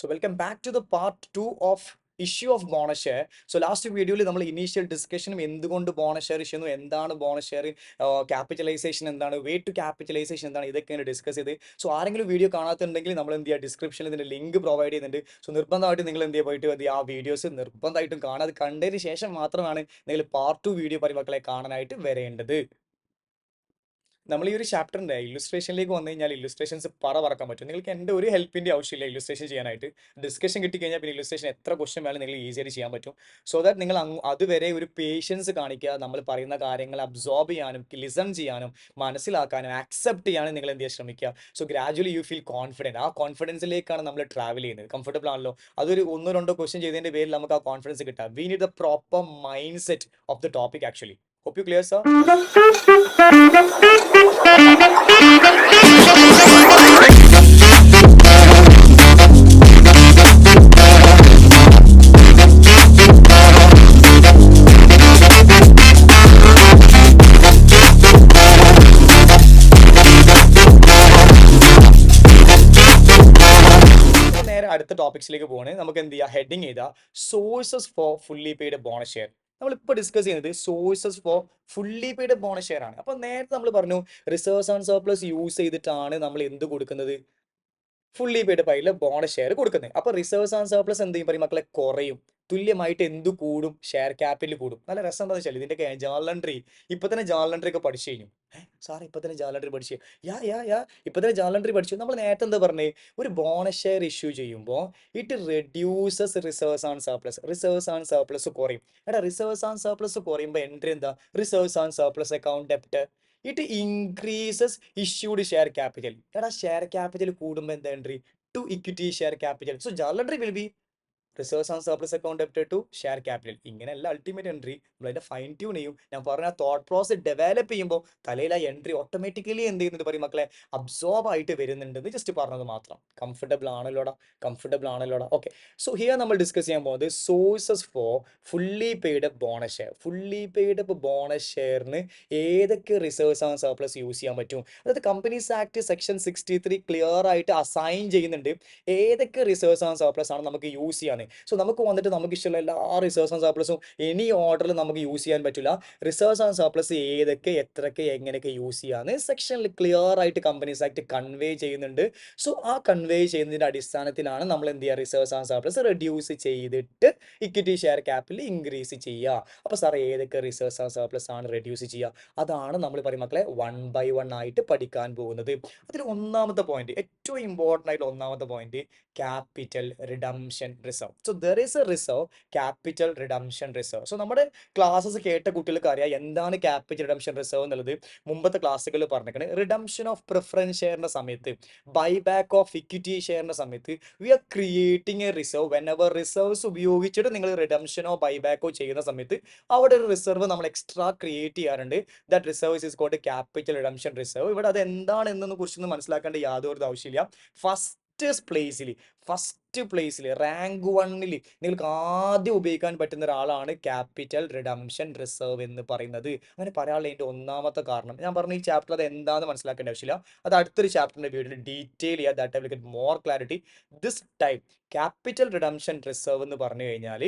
So welcome back to the part 2 of issue of bonus share. So last വീഡിയോയിൽ നമ്മൾ initial ഡിസ്കഷനും എന്തുകൊണ്ട് bonus share issue എന്താണ് bonus share capitalisation എന്താണ് way to capitalisation എന്താണ് ഇതൊക്കെയാണ് discuss ചെയ്ത്. സോ ആരെങ്കിലും വീഡിയോ കാണാത്തുണ്ടെങ്കിൽ നമ്മൾ എന്ത് ചെയ്യുക, ഡിസ്ക്രിപ്ഷനിൽ ഇതിന്റെ ലിങ്ക് പ്രൊവൈഡ് ചെയ്യുന്നുണ്ട്. സോ നിർബന്ധമായിട്ട് നിങ്ങൾ എന്ത് ചെയ്യുക, പോയിട്ട് ആ വീഡിയോസ് നിർബന്ധമായിട്ടും കാണാം. അത് കണ്ടതിന് ശേഷം മാത്രമാണ് നിങ്ങൾ പാർട്ട് 2 വീഡിയോ പരിമക്കളെ കാണാനായിട്ട് വരേണ്ടത്. നമ്മൾ ഈ ഒരു ചാപ്റ്ററിന്റെ ഇല്ലുസ്ട്രേഷനിലേക്ക് വന്നു കഴിഞ്ഞാൽ ഇല്ലുസ്ട്രേഷൻസ് പറക്കാൻ പറ്റും. നിങ്ങൾക്ക് എൻ്റെ ഒരു ഹെൽപ്പിന്റെ ആവശ്യമില്ല ഇല്ലുസ്ട്രേഷൻ ചെയ്യാനായിട്ട്. ഡിസ്കഷൻ കിട്ടിക്കഴിഞ്ഞാൽ പിന്നെ ഇല്ലുസ്ട്രേഷൻ എത്ര ക്വസ്റ്റ്യൻ വേണം നിങ്ങൾ ഈസിയായിട്ട് ചെയ്യാൻ പറ്റും. സോ ദാറ്റ് നിങ്ങൾ അതുവരെ ഒരു പേഷ്യൻസ് കാണിക്കുക, നമ്മൾ പറയുന്ന കാര്യങ്ങൾ അബ്സോർബ് ചെയ്യാനും ലിസൺ ചെയ്യാനും മനസ്സിലാക്കാനും ആക്സെപ്റ്റ് ചെയ്യാനും നിങ്ങൾ എന്ത് ചെയ്യാൻ ശ്രമിക്കുക. So gradually you feel confident. ആ കോൺഫിഡൻസിലേക്കാണ് നമ്മൾ ട്രാവൽ ചെയ്യുന്നത്. കംഫർട്ടബിൾ ആണല്ലോ, അതൊരു ഒന്നോ രണ്ടോ ക്വസ്റ്റ്യൻ ചെയ്തതിന്റെ പേരിൽ നമുക്ക് ആ കോൺഫിഡൻസ് കിട്ടാം. We need the proper mind set of the topic actually. Hope you clear, sir. അടുത്ത ടോപ്പിക്സിലേക്ക് പോകണേ. നമുക്ക് എന്ത് ചെയ്യാം, ഹെഡിങ് ചെയ്താൽ sources for fully paid bonus share. നമ്മളിപ്പോൾ ഡിസ്കസ് ചെയ്യുന്നത് sources for fully paid bonus share ആണ്. അപ്പോൾ നേരത്തെ നമ്മൾ പറഞ്ഞു റിസർവ്സ് ആൻഡ് സർപ്ലസ് യൂസ് ചെയ്തിട്ടാണ് നമ്മൾ എന്ത് കൊടുക്കുന്നത്, ഫുള്ളി പെയ്ഡ് പൈഡിൽ ബോണസ് ഷെയർ കൊടുക്കുന്നത്. അപ്പോൾ റിസർവ്സ് ആൻഡ് സർപ്ലസ് എന്ത് ചെയ്യും പറയും മക്കളെ, കുറയും. തുല്യമായിട്ട് എന്ത് കൂടും, ഷെയർ ക്യാപിറ്റൽ കൂടും. നല്ല രസം എന്താണെന്ന് വെച്ചാൽ ഇതിൻ്റെ ജേർണൽ എൻട്രി ഇപ്പൊ തന്നെ ജേർണൽ എൻട്രി ഒക്കെ പഠിച്ചു കഴിഞ്ഞു. സാർ ഇപ്പൊ തന്നെ ജേർണൽ എൻട്രി പഠിച്ചു? യാ ഇപ്പൊ തന്നെ ജേർണൽ എൻട്രി പഠിച്ചു. നമ്മൾ നേരത്തെ എന്താ പറഞ്ഞേ, ഒരു ബോണസ് ഷെയർ ഇഷ്യൂ ചെയ്യുമ്പോൾ it reduces reserves and surplus. Reserves and surplus കുറയും. എടാ റിസർവ്സ് ആൻഡ് സർപ്ലസ് കുറയുമ്പോൾ എൻട്രി എന്താ, reserves and surplus account debit. It increases issued share capital. എടാ ഷെയർ ക്യാപിറ്റൽ കൂടുമ്പോൾ എന്താ entry, to equity share capital. So journal entry will be reserves and surplus account debit to share capital. ഇങ്ങനെയല്ല ultimate entry. നമ്മളതിന്റെ fine tune ചെയ്യും. ഞാൻ പറഞ്ഞ thought process develop ചെയ്യുമ്പോൾ തലയിൽ ആ എൻട്രി ഓട്ടോമാറ്റിക്കലി എന്ത് ചെയ്യുന്നത് പറയും മക്കളെ, അബ്സോർബ് ആയിട്ട് വരുന്നുണ്ടെന്ന് ജസ്റ്റ് പറഞ്ഞത് മാത്രം. കംഫർട്ടബിൾ ആണല്ലോടാ. ഓക്കെ, സോ ഹിയർ നമ്മൾ ഡിസ്കസ് ചെയ്യാൻ പോകുന്നത് sources for fully paid bonus share. Fully paid bonus ഷെയറിന് ഏതൊക്കെ റിസർവ്സ് ആൻഡ് സർപ്ലസ് യൂസ് ചെയ്യാൻ പറ്റും. അതായത് കമ്പനീസ് ആക്ട് സെക്ഷൻ 63 ക്ലിയർ ആയിട്ട് അസൈൻ ചെയ്യുന്നുണ്ട് ഏതൊക്കെ റിസർവ്സ് ആൻഡ് സർപ്ലസ് ആണ് നമുക്ക് യൂസ് ചെയ്യാൻ. സോ നമുക്ക് വന്നിട്ട് നമുക്ക് ഇഷ്ടമുള്ള എല്ലാ റിസർവ്സ് ആൻഡ് സർപ്ലസും എനി ഓർഡറിൽ നമുക്ക് യൂസ് ചെയ്യാൻ പറ്റില്ല. റിസർവ്സ് ആൻഡ് സർപ്ലസ് ഏതൊക്കെ എത്രയൊക്കെ എങ്ങനെയൊക്കെ യൂസ് ചെയ്യാന്ന് സെക്ഷനിൽ ക്ലിയർ ആയിട്ട് കമ്പനീസ് ആക്ട് കൺവേ ചെയ്യുന്നുണ്ട്. സോ ആ കൺവേ ചെയ്യുന്നതിന്റെ അടിസ്ഥാനത്തിലാണ് നമ്മൾ എന്ത് ചെയ്യുക, റിസർവ്സ് ആൻഡ് സർപ്ലസ് റെഡ്യൂസ് ചെയ്തിട്ട് ഇക്വിറ്റി ഷെയർ ക്യാപിറ്റൽ ഇൻക്രീസ് ചെയ്യുക. അപ്പോൾ സാർ ഏതൊക്കെ റിസർവ്സ് ആൻഡ് സർപ്ലസ് ആണ് റെഡ്യൂസ് ചെയ്യുക, അതാണ് നമ്മൾ പറയും മക്കളെ 1 by 1 ആയിട്ട് പഠിക്കാൻ പോകുന്നത്. അതിൽ ഒന്നാമത്തെ പോയിന്റ്, ഏറ്റവും ഇമ്പോർട്ടൻ്റ് ആയിട്ടുള്ള ഒന്നാമത്തെ point, capital redemption reserve. So there is A reserve, capital redemption reserve. So നമ്മുടെ ക്ലാസ്സസ് കേട്ട കുട്ടികൾക്ക് അറിയാം എന്താണ് ക്യാപിറ്റൽ റിഡംഷൻ റിസർവ് എന്നുള്ളത്. മുമ്പത്തെ ക്ലാസ്സുകളിൽ പറഞ്ഞിരിക്കുന്നത് റിഡംഷൻ ഓഫ് പ്രിഫറൻസ് ഷെയറിന്റെ സമയത്ത്, ബൈ ബാക്ക് ഓഫ് ഇക്വിറ്റി ഷെയറിന്റെ സമയത്ത് we are creating a reserve. Whenever reserves ഉപയോഗിച്ചിട്ട് നിങ്ങൾ റിഡംഷനോ ബൈ ബാക്കോ ചെയ്യുന്ന സമയത്ത് അവിടെ ഒരു റിസർവ് നമ്മൾ എക്സ്ട്രാ ക്രിയേറ്റ് ചെയ്യാറുണ്ട്. That reserve is called capital redemption reserve. ഇവിടെ അത് എന്താണെന്നതിനെ കുറിച്ചൊന്നും മനസ്സിലാക്കേണ്ട യാതൊരു ആവശ്യമില്ല. ഫസ്റ്റ് പ്ലേസിൽ റാങ്ക് 1 നിങ്ങൾക്ക് ആദ്യം ഉപയോഗിക്കാൻ പറ്റുന്ന ഒരാളാണ് ക്യാപിറ്റൽ റിഡംഷൻ റിസർവ് എന്ന് പറയുന്നത്. അങ്ങനെ പറയാനുള്ള ഒന്നാമത്തെ കാരണം ഞാൻ പറഞ്ഞു, ഈ ചാപ്റ്റർ അത് എന്താണെന്ന് മനസ്സിലാക്കേണ്ട ആവശ്യമില്ല. അത് അടുത്തൊരു ചാപ്റ്ററിന്റെ വീഡിയോയിൽ ഡീറ്റെയിൽ ചെയ്യുക. That I will get more clarity. This type capital redemption reserve എന്ന് പറഞ്ഞു കഴിഞ്ഞാൽ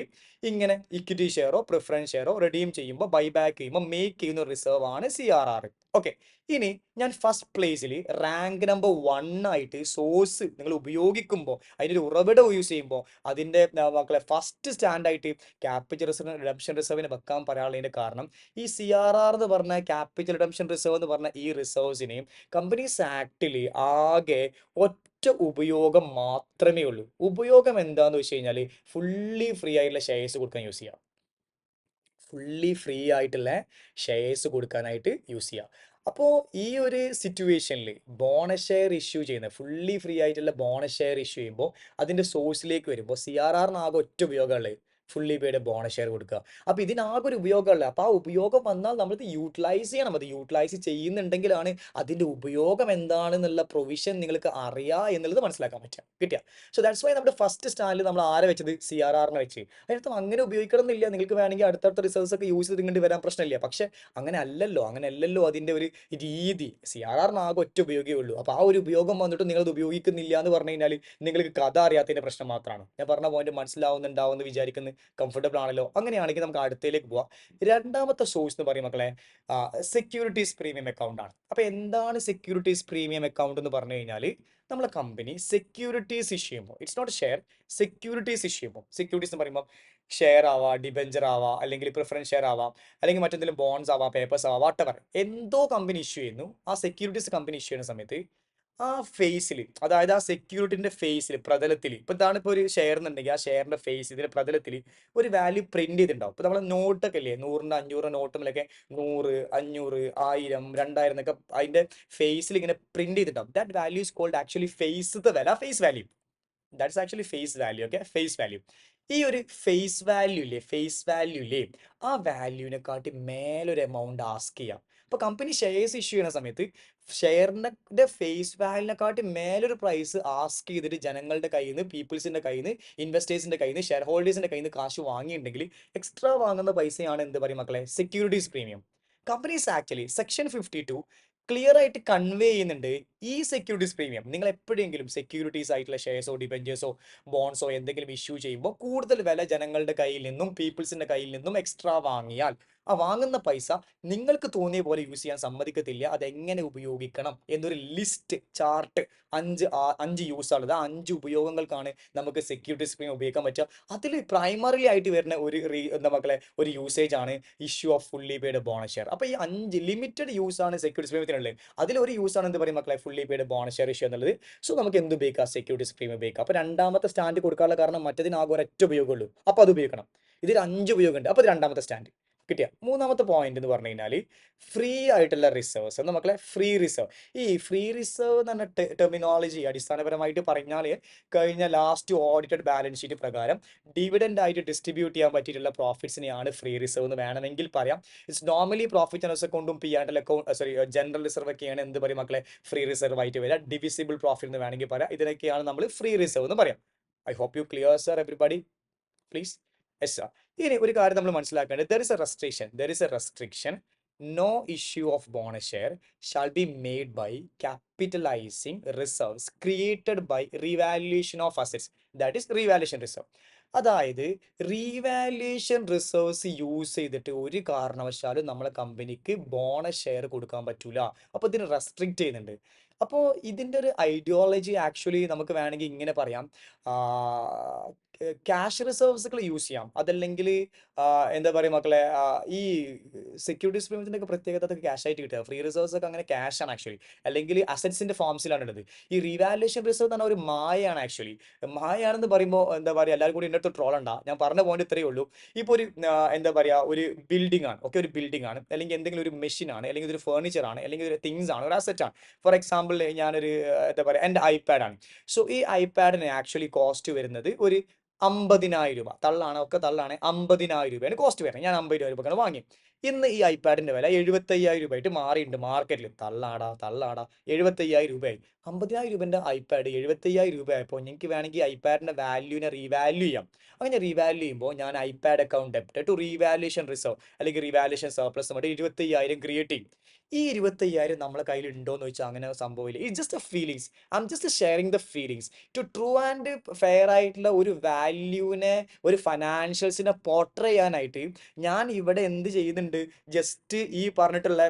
ഇങ്ങനെ ഇക്വിറ്റി ഷെയറോ പ്രിഫറൻസ് ഷെയറോ റെഡീം ചെയ്യുമ്പോൾ ബൈ ബാക്ക് ചെയ്യുമ്പോൾ മേക്ക് ചെയ്യുന്ന റിസർവ് ആണ് CRR. ഓക്കെ, ഇനി ഞാൻ ഫസ്റ്റ് പ്ലേസിൽ റാങ്ക് നമ്പർ 1 ആയിട്ട് സോഴ്സ് നിങ്ങൾ ഉപയോഗിക്കുമ്പോൾ അതിൻ്റെ ഒരു ഉറവിടം യൂസ് ചെയ്യുമ്പോൾ അതിൻ്റെ മക്കളെ ഫസ്റ്റ് സ്റ്റാൻഡായിട്ട് ക്യാപിറ്റൽ റിഡംഷൻ റിസർവിനെ വെക്കാൻ പറയാനുള്ളതിൻ്റെ കാരണം, ഈ CRR എന്ന് പറഞ്ഞ ക്യാപിറ്റൽ റിഡംഷൻ റിസർവ് എന്ന് പറഞ്ഞ ഈ റിസർവ്സിനെയും കമ്പനീസ് ആക്ടിൽ ആകെ ഒറ്റ ഉപയോഗം മാത്രമേ ഉള്ളൂ. ഉപയോഗം എന്താന്ന് വെച്ച് കഴിഞ്ഞാൽ ഫുള്ളി ഫ്രീ ആയിട്ടുള്ള ഷെയർസ് കൊടുക്കാൻ യൂസ് ചെയ്യാം. ഫുള്ളി ഫ്രീ ആയിട്ടുള്ള ഷെയർസ് കൊടുക്കാനായിട്ട് യൂസ് ചെയ്യാം. അപ്പോൾ ഈ ഒരു സിറ്റുവേഷനിൽ ബോണസ് ഷെയർ ഇഷ്യൂ ചെയ്യുന്നത്, ഫുള്ളി ഫ്രീ ആയിട്ടുള്ള ബോണസ് ഷെയർ ഇഷ്യൂ ചെയ്യുമ്പോൾ അതിൻ്റെ സോഴ്സിലേക്ക് വരുമ്പോൾ CRRന് ആകെ ഒറ്റ ഉപയോഗമുള്ളത് ഫുള്ളി പെയ്ഡ് ബോണസ് ഷെയർ കൊടുക്കുക. അപ്പോൾ ഇതിനാകെ ഒരു ഉപയോഗമല്ല. അപ്പോൾ ആ ഉപയോഗം വന്നാൽ നമ്മളിത് യൂട്ടിലൈസ് ചെയ്യണം. അത് യൂട്ടിലൈസ് ചെയ്യുന്നുണ്ടെങ്കിലാണ് അതിൻ്റെ ഉപയോഗം എന്താണെന്നുള്ള പ്രൊവിഷൻ നിങ്ങൾക്ക് അറിയാം എന്നുള്ളത് മനസ്സിലാക്കാൻ പറ്റുക. കിട്ടിയ സോ ദാറ്റ്സ് വൈ നമ്മുടെ ഫസ്റ്റ് സ്റ്റാൻഡിൽ നമ്മൾ ആരെ വെച്ചത് CRRനെ വെച്ച്. അതിനർത്ഥം അങ്ങനെ ഉപയോഗിക്കണം എന്നില്ല. നിങ്ങൾക്ക് വേണമെങ്കിൽ അടുത്തടുത്ത റിസർച്ച് ഒക്കെ യൂസ് ചെയ്തിട്ട് വരാൻ പ്രശ്നമില്ല. പക്ഷെ അങ്ങനെ അല്ലല്ലോ അതിൻ്റെ ഒരു രീതി. CRRന് ആകെ ഒറ്റ ഉപയോഗമേ ഉള്ളൂ. അപ്പോൾ ആ ഒരു ഉപയോഗം വന്നിട്ട് നിങ്ങളത് ഉപയോഗിക്കുന്നില്ല എന്ന് പറഞ്ഞു കഴിഞ്ഞാൽ നിങ്ങൾക്ക് കഥ അറിയാത്തതിൻ്റെ പ്രശ്നം മാത്രമാണ്. ഞാൻ പറഞ്ഞ പോയിന്റ് മനസ്സിലാവുന്നുണ്ടാവും എന്ന് വിചാരിക്കുന്നത് കംഫർട്ടബിൾ ആണല്ലോ. അങ്ങനെയാണെങ്കിൽ നമുക്ക് അടുത്തതിലേക്ക് പോവാം. രണ്ടാമത്തെ സോഴ്സ് എന്ന് പറയും മക്കളെ സെക്യൂരിറ്റീസ് പ്രീമിയം അക്കൗണ്ട് ആണ്. അപ്പോൾ എന്താണ് സെക്യൂരിറ്റീസ് പ്രീമിയം അക്കൗണ്ട് എന്ന് പറഞ്ഞു കഴിഞ്ഞാൽ നമ്മളെ കമ്പനി സെക്യൂരിറ്റീസ് ഇഷ്യൂ ചെയ്യുമ്പോൾ, it's not share, securities issue ചെയ്യുമ്പോൾ, സെക്യൂരിറ്റീസ് എന്ന് പറയുമ്പോൾ ഷെയർ ആവാം, ഡിബെഞ്ചർ ആവാം, അല്ലെങ്കിൽ പ്രിഫറൻസ് ഷെയർ ആവാം, അല്ലെങ്കിൽ മറ്റെന്തെങ്കിലും ബോൺസ് ആവാം, പേപ്പേഴ്സ് ആവാം, വാട്ടെവർ എന്തോ കമ്പനി ഇഷ്യൂ ചെയ്യുന്നു. ആ സെക്യൂരിറ്റീസ് കമ്പനി ഇഷ്യൂ ചെയ്യുന്ന സമയത്ത് ആ ഫേസിൽ, അതായത് ആ സെക്യൂരിറ്റിന്റെ ഫേസിൽ, പ്രതലത്തിൽ, ഇപ്പൊ ഇതാണ് ഇപ്പോൾ ഒരു ഷെയർ എന്നുണ്ടെങ്കിൽ ആ ഷെയറിന്റെ ഫേസ് ഇതിന്റെ പ്രതലത്തിൽ ഒരു വാല്യൂ പ്രിന്റ് ചെയ്തിട്ടുണ്ടാവും. ഇപ്പൊ നമ്മളെ നോട്ടൊക്കെ ഇല്ലേ, 100, 500 നോട്ടുമിലൊക്കെ 100, 500, 1000, 2000 എന്നൊക്കെ അതിന്റെ ഫേസിൽ ഇങ്ങനെ പ്രിന്റ് ചെയ്തിട്ടുണ്ടാവും. That value is called actually face the വില, face value. That's actually face value. Okay, face value. ഈ ഒരു ഫേസ് വാല്യൂ ഇല്ലേ, ആ വാല്യൂവിനെക്കാട്ടി മേലൊരു എമൗണ്ട് ആസ്ക് ചെയ്യാം. അപ്പോൾ കമ്പനി ഷെയർസ് ഇഷ്യൂ ചെയ്യുന്ന സമയത്ത് ഷെയറിന്റെ ഫേസ് വാല്യൂനെക്കാട്ടി മേലൊരു പ്രൈസ് ആസ്ക് ചെയ്തിട്ട് ജനങ്ങളുടെ കയ്യിൽ നിന്ന്, പീപ്പിൾസിന്റെ കയ്യിൽ നിന്ന്, ഇൻവെസ്റ്റേഴ്സിന്റെ കയ്യിൽ നിന്ന്, ഷെയർ ഹോൾഡേഴ്സിന്റെ കയ്യിൽ നിന്ന് കാശ് വാങ്ങിയിട്ടുണ്ടെങ്കിൽ എക്സ്ട്രാ വാങ്ങുന്ന പൈസയാണ് എന്ത് പറയും മക്കളെ, securities premium. Companies actually section 52 clear ആയിട്ട് കൺവേ ചെയ്യുന്നുണ്ട്. ഈ സെക്യൂരിറ്റീസ് പ്രീമിയം നിങ്ങൾ എപ്പോഴെങ്കിലും സെക്യൂരിറ്റീസ് ആയിട്ടുള്ള ഷെയർസോ ഡിബെഞ്ചേഴ്സോ ബോൺസോ എന്തെങ്കിലും ഇഷ്യൂ ചെയ്യുമ്പോൾ കൂടുതൽ വില ജനങ്ങളുടെ കയ്യിൽ നിന്നും പീപ്പിൾസിന്റെ കയ്യിൽ നിന്നും എക്സ്ട്രാ വാങ്ങിയാൽ ആ വാങ്ങുന്ന പൈസ നിങ്ങൾക്ക് തോന്നിയ പോലെ യൂസ് ചെയ്യാൻ സമ്മതിക്കത്തില്ല. അതെങ്ങനെ ഉപയോഗിക്കണം എന്നൊരു ലിസ്റ്റ്, ചാർട്ട്, അഞ്ച് യൂസ് ആണത്. ആ 5 ഉപയോഗങ്ങൾക്കാണ് നമുക്ക് സെക്യൂരിറ്റീസ് പ്രീമിയം ഉപയോഗിക്കാൻ പറ്റുക. അതിൽ പ്രൈമറിലി ആയിട്ട് വരുന്ന എന്താ മക്കളെ ഒരു യൂസേജ് ആണ് issue of fully paid bonus share. അപ്പോൾ ഈ 5 ലിമിറ്റഡ് യൂസ് ആണ് സെക്യൂരിറ്റീസ് പ്രീമിയത്തിനുള്ളത്. അതിലൊരു യൂസ് ആണ് എന്ത് പറയും മക്കളെ, fully paid bonus share issue എന്നുള്ളത്. സോ നമുക്ക് എന്ത് ഉപയോഗിക്കാം, സെക്യൂരിറ്റീസ് പ്രീമിയം ഉപയോഗിക്കാം. അപ്പോൾ രണ്ടാമത്തെ സ്റ്റാൻഡ് കൊടുക്കാനുള്ള കാരണം മറ്റതിനാകെ ഒരൊറ്റ ഉപയോഗമുള്ളൂ. അപ്പോൾ അത് ഉപയോഗിക്കണം. ഇതിൽ 5 ഉപയോഗമുണ്ട്. അപ്പോൾ ഇത് രണ്ടാമത്തെ സ്റ്റാൻഡ് കിട്ടിയ. മൂന്നാമത്തെ പോയിന്റ് എന്ന് പറഞ്ഞു കഴിഞ്ഞാൽ ഫ്രീ ആയിട്ടുള്ള റിസർവ്സ് എന്ന് മക്കളെ, ഫ്രീ റിസർവ്. ഈ ഫ്രീ റിസർവ് എന്ന് പറഞ്ഞ ടെർമിനോളജി അടിസ്ഥാനപരമായിട്ട് പറഞ്ഞാൽ കഴിഞ്ഞ ലാസ്റ്റ് ഓഡിറ്റഡ് ബാലൻസ് ഷീറ്റ് പ്രകാരം ഡിവിഡൻഡ് ആയിട്ട് ഡിസ്ട്രിബ്യൂട്ട് ചെയ്യാൻ പറ്റിയിട്ടുള്ള പ്രോഫിറ്റ്സിനെയാണ് ഫ്രീ റിസർവ് എന്ന് വേണമെങ്കിൽ പറയാം. It's normally profit and loss അക്കൗണ്ടും P&L അക്കൗണ്ട്, ജനറൽ റിസർവ് ഒക്കെയാണ് എന്ത് പറയും മക്കളെ, ഫ്രീ റിസർവ് ആയിട്ട് വരിക. ഡിവിസിബിൾ പ്രോഫിറ്റ് എന്ന് വേണമെങ്കിൽ പറയാം. ഇതിനൊക്കെയാണ് നമ്മൾ ഫ്രീ റിസർവ് എന്ന് പറയാം. I hope you clear sir everybody, please. Yes sir. ഇനി ഒരു കാര്യം നമ്മൾ മനസ്സിലാക്കേണ്ടത്, there is a restriction. No issue of bonus share shall be made by capitalising reserves created by revaluation of assets, that is revaluation reserve. അതായത് revaluation reserves use ചെയ്തിട്ട് ഒരു കാരണവശാലും നമ്മളെ കമ്പനിക്ക് ബോണസ് ഷെയർ കൊടുക്കാൻ പറ്റൂല. അപ്പോൾ ഇതിന് റെസ്ട്രിക്റ്റ് ചെയ്യുന്നുണ്ട്. അപ്പോൾ ഇതിൻ്റെ ഒരു ഐഡിയോളജി ആക്ച്വലി നമുക്ക് വേണമെങ്കിൽ ഇങ്ങനെ പറയാം, ക്യാഷ് റിസർവ്സുകൾ യൂസ് ചെയ്യാം. അതല്ലെങ്കിൽ എന്താ പറയുക മക്കളെ, ഈ സെക്യൂരിറ്റീസ് പ്രീമിയത്തിൻ്റെ ഒക്കെ പ്രത്യേകത അതൊക്കെ ക്യാഷ് ആയിട്ട് കിട്ടുക. ഫ്രീ റിസർവ്സ് ഒക്കെ അങ്ങനെ ക്യാഷ് ആണ് ആക്ച്വലി, അല്ലെങ്കിൽ അസറ്റ്സിന്റെ ഫോംസിലാണ് ഉള്ളത്. ഈ റീവാലുവേഷൻ റിസർവ് എന്ന് പറഞ്ഞാൽ ഒരു മായയാണ് ആക്ച്വലി. മായാണെന്ന് പറയുമ്പോൾ എന്താ പറയുക, എല്ലാവരും കൂടി എൻ്റെ അടുത്ത് ട്രോൾ ഉണ്ടാ. ഞാൻ പറഞ്ഞ പോയിന്റ് ഇത്രയേ ഉള്ളൂ. ഇപ്പോൾ ഒരു എന്താ പറയുക, ഒരു ബിൽഡിംഗ് ആണ്, ഓക്കെ, ഒരു ബിൽഡിംഗ് ആണ്, അല്ലെങ്കിൽ എന്തെങ്കിലും ഒരു മെഷീൻ ആണ്, അല്ലെങ്കിൽ ഒരു ഫർണിച്ചർ ആണ്, അല്ലെങ്കിൽ ഒരു തിങ്സ് ആണ്, ഒരു അസറ്റ് ആണ്. ഫോർ എക്സാമ്പിൾ ഞാനൊരു എന്താ പറയുക, എൻ്റെ ഐപാഡ് ആണ്. സോ ഈ ഐപാഡിന് ആക്ച്വലി കോസ്റ്റ് വരുന്നത് ഒരു 50,000 രൂപ. തള്ളാണ് 50,000 രൂപയാണ് കോസ്റ്റ് വരുന്നത്. ഞാൻ 50,000 രൂപക്കാണ് വാങ്ങി. ഇന്ന് ഈ ഐപാഡിന്റെ വില 75,000 രൂപയായിട്ട് മാറിയിട്ടുണ്ട് മാർക്കറ്റിൽ. തള്ളാടാ 75,000 രൂപയായി. 50,000 രൂപന്റെ ഐപാഡ് 75,000 രൂപയായപ്പോൾ എനിക്ക് വേണമെങ്കിൽ ഐപാഡിന്റെ വാല്യൂവിനെ റീവാല്യൂ ചെയ്യാം. അങ്ങനെ റീവാല്യൂ ചെയ്യുമ്പോൾ ഞാൻ ഐപാഡ് account debit to revaluation reserve അല്ലെങ്കിൽ റീവാലുവേഷൻ സർപ്ലസ് മറ്റേ 25,000 ക്രിയേറ്റ് ചെയ്യും. ഈ 25,000 നമ്മളെ കയ്യിൽ ഉണ്ടോ എന്ന് ചോദിച്ചാൽ അങ്ങനെ സംഭവമില്ല. It's just a feelings. I'm just sharing the feelings. To true and fair ആയിട്ടുള്ള ഒരു വാല്യൂവിനെ, ഒരു ഫൈനാൻഷ്യൽസിനെ പോർട്രേ ചെയ്യാനായിട്ട് ഞാൻ ഇവിടെ എന്ത് ചെയ്യുന്നുണ്ട്, ജസ്റ്റ് ഈ പറഞ്ഞിട്ടുള്ള